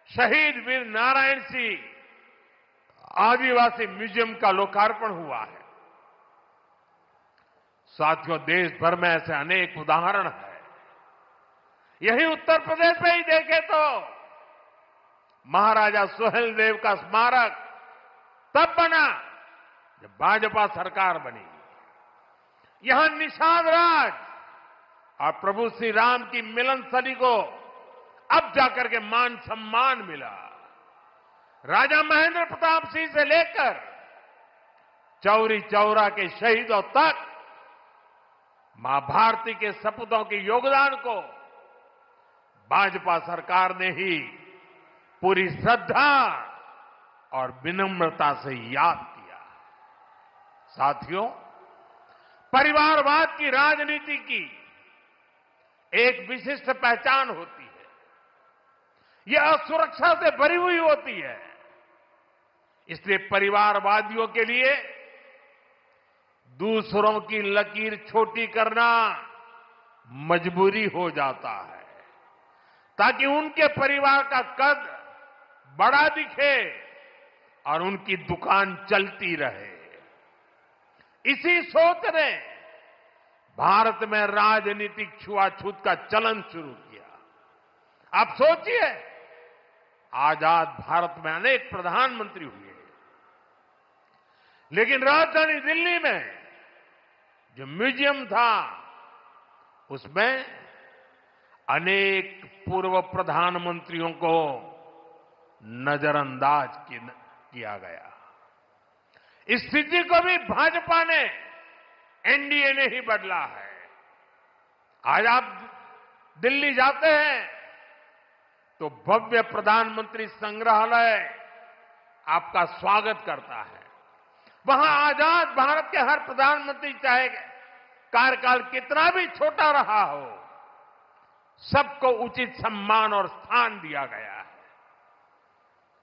शहीद वीर नारायण सिंह आदिवासी म्यूजियम का लोकार्पण हुआ है। साथियों, देश भर में ऐसे अनेक उदाहरण हैं। यही उत्तर प्रदेश में ही देखें तो महाराजा सुहेलदेव का स्मारक तब बना जब भाजपा सरकार बनी। यहां निषाद राज और प्रभु श्री राम की मिलन स्थली को अब जाकर के मान सम्मान मिला। राजा महेंद्र प्रताप सिंह से लेकर चौरी चौरा के शहीदों तक मां भारती के सपूतों के योगदान को भाजपा सरकार ने ही पूरी श्रद्धा और विनम्रता से याद किया। साथियों, परिवारवाद की राजनीति की एक विशिष्ट पहचान होती है। यह असुरक्षा से भरी हुई होती है। इसलिए परिवारवादियों के लिए दूसरों की लकीर छोटी करना मजबूरी हो जाता है, ताकि उनके परिवार का कद बड़ा दिखे और उनकी दुकान चलती रहे। इसी सोच ने भारत में राजनीतिक छुआछूत का चलन शुरू किया। आप सोचिए, आजाद भारत में अनेक प्रधानमंत्री हुए, लेकिन राजधानी दिल्ली में जो म्यूजियम था उसमें अनेक पूर्व प्रधानमंत्रियों को नजरअंदाज किया गया। इस स्थिति को भी भाजपा ने, एनडीए ने ही बदला है। आज आप दिल्ली जाते हैं तो भव्य प्रधानमंत्री संग्रहालय आपका स्वागत करता है। वहां आजाद भारत के हर प्रधानमंत्री, चाहे कार्यकाल कितना भी छोटा रहा हो, सबको उचित सम्मान और स्थान दिया गया है।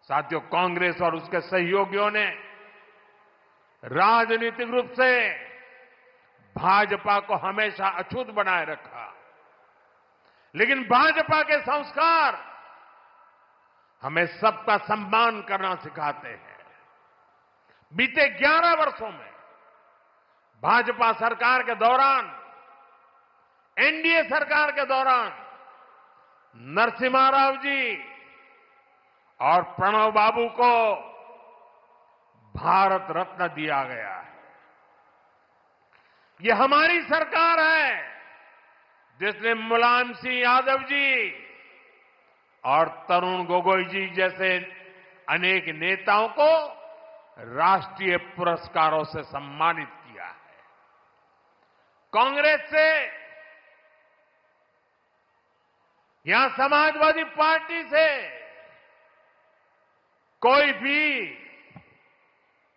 साथियों, कांग्रेस और उसके सहयोगियों ने राजनीतिक रूप से भाजपा को हमेशा अछूत बनाए रखा, लेकिन भाजपा के संस्कार हमें सबका सम्मान करना सिखाते हैं। बीते 11 वर्षों में भाजपा सरकार के दौरान, एनडीए सरकार के दौरान नरसिम्हा राव जी और प्रणव बाबू को भारत रत्न दिया गया है। ये हमारी सरकार है जिसने मुलायम सिंह यादव जी और तरुण गोगोई जी जैसे अनेक नेताओं को राष्ट्रीय पुरस्कारों से सम्मानित किया है। कांग्रेस से या समाजवादी पार्टी से कोई भी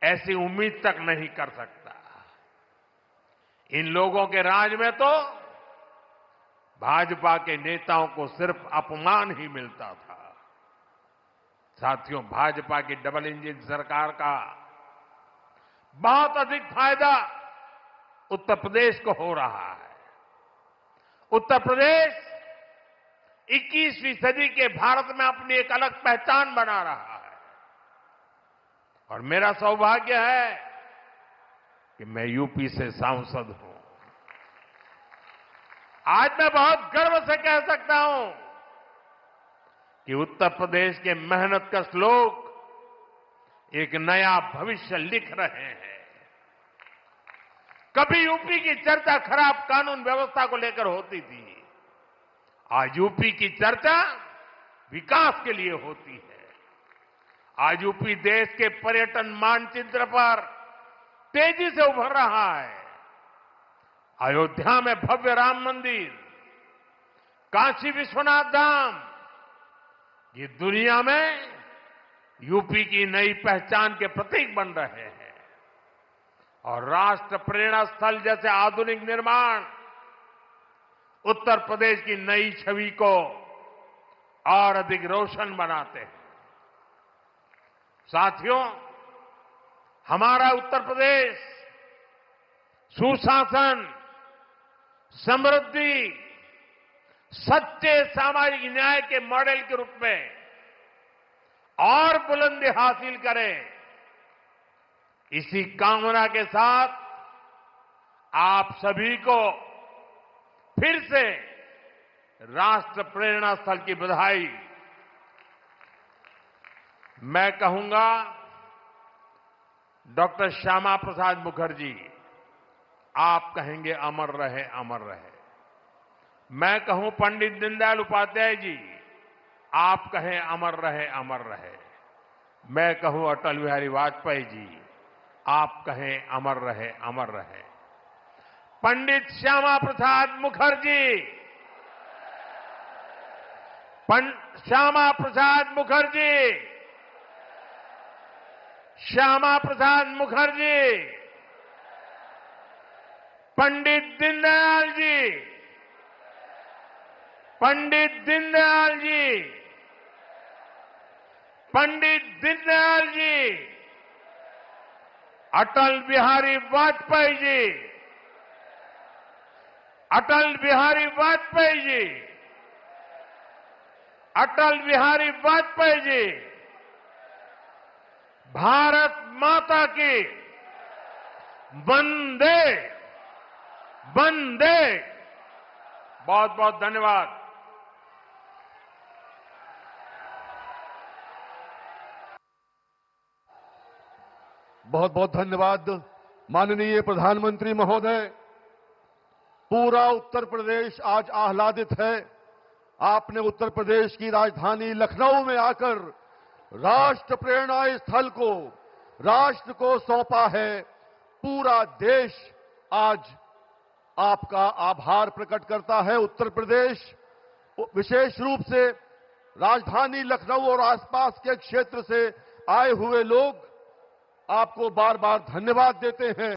ऐसी उम्मीद तक नहीं कर सकता। इन लोगों के राज में तो भाजपा के नेताओं को सिर्फ अपमान ही मिलता था। साथियों, भाजपा की डबल इंजन सरकार का बहुत अधिक फायदा उत्तर प्रदेश को हो रहा है। उत्तर प्रदेश 21वीं सदी के भारत में अपनी एक अलग पहचान बना रहा है और मेरा सौभाग्य है कि मैं यूपी से सांसद हूं। आज मैं बहुत गर्व से कह सकता हूं कि उत्तर प्रदेश के मेहनतकश लोग एक नया भविष्य लिख रहे हैं। कभी यूपी की चर्चा खराब कानून व्यवस्था को लेकर होती थी, आज यूपी की चर्चा विकास के लिए होती है। आज यूपी देश के पर्यटन मानचित्र पर तेजी से उभर रहा है। अयोध्या में भव्य राम मंदिर, काशी विश्वनाथ धाम, ये दुनिया में यूपी की नई पहचान के प्रतीक बन रहे हैं। और राष्ट्र प्रेरणा स्थल जैसे आधुनिक निर्माण उत्तर प्रदेश की नई छवि को और अधिक रोशन बनाते हैं। साथियों, हमारा उत्तर प्रदेश सुशासन, समृद्धि, सच्चे सामाजिक न्याय के मॉडल के रूप में और बुलंदी हासिल करें, इसी कामना के साथ आप सभी को फिर से राष्ट्र प्रेरणा स्थल की बधाई। मैं कहूंगा, डॉक्टर श्यामा प्रसाद मुखर्जी, आप कहेंगे अमर रहे, अमर रहे। मैं कहूं पंडित दीनदयाल उपाध्याय जी, आप कहें अमर रहे, अमर रहे। मैं कहूं अटल बिहारी वाजपेयी जी, आप कहें अमर रहे, अमर रहे। पंडित श्यामा प्रसाद मुखर्जी, श्यामा प्रसाद मुखर्जी, श्यामा प्रसाद मुखर्जी, पंडित दीनदयाल जी, पंडित दीनदयाल जी, पंडित दीनदयाल जी, अटल बिहारी वाजपेयी जी, अटल बिहारी वाजपेयी जी, अटल बिहारी वाजपेयी जी, भारत माता की वंदे वंदे। बहुत बहुत धन्यवाद। बहुत बहुत धन्यवाद माननीय प्रधानमंत्री महोदय। पूरा उत्तर प्रदेश आज आह्लादित है। आपने उत्तर प्रदेश की राजधानी लखनऊ में आकर राष्ट्र प्रेरणा स्थल को राष्ट्र को सौंपा है। पूरा देश आज आपका आभार प्रकट करता है। उत्तर प्रदेश, विशेष रूप से राजधानी लखनऊ और आसपास के क्षेत्र से आए हुए लोग आपको बार बार धन्यवाद देते हैं।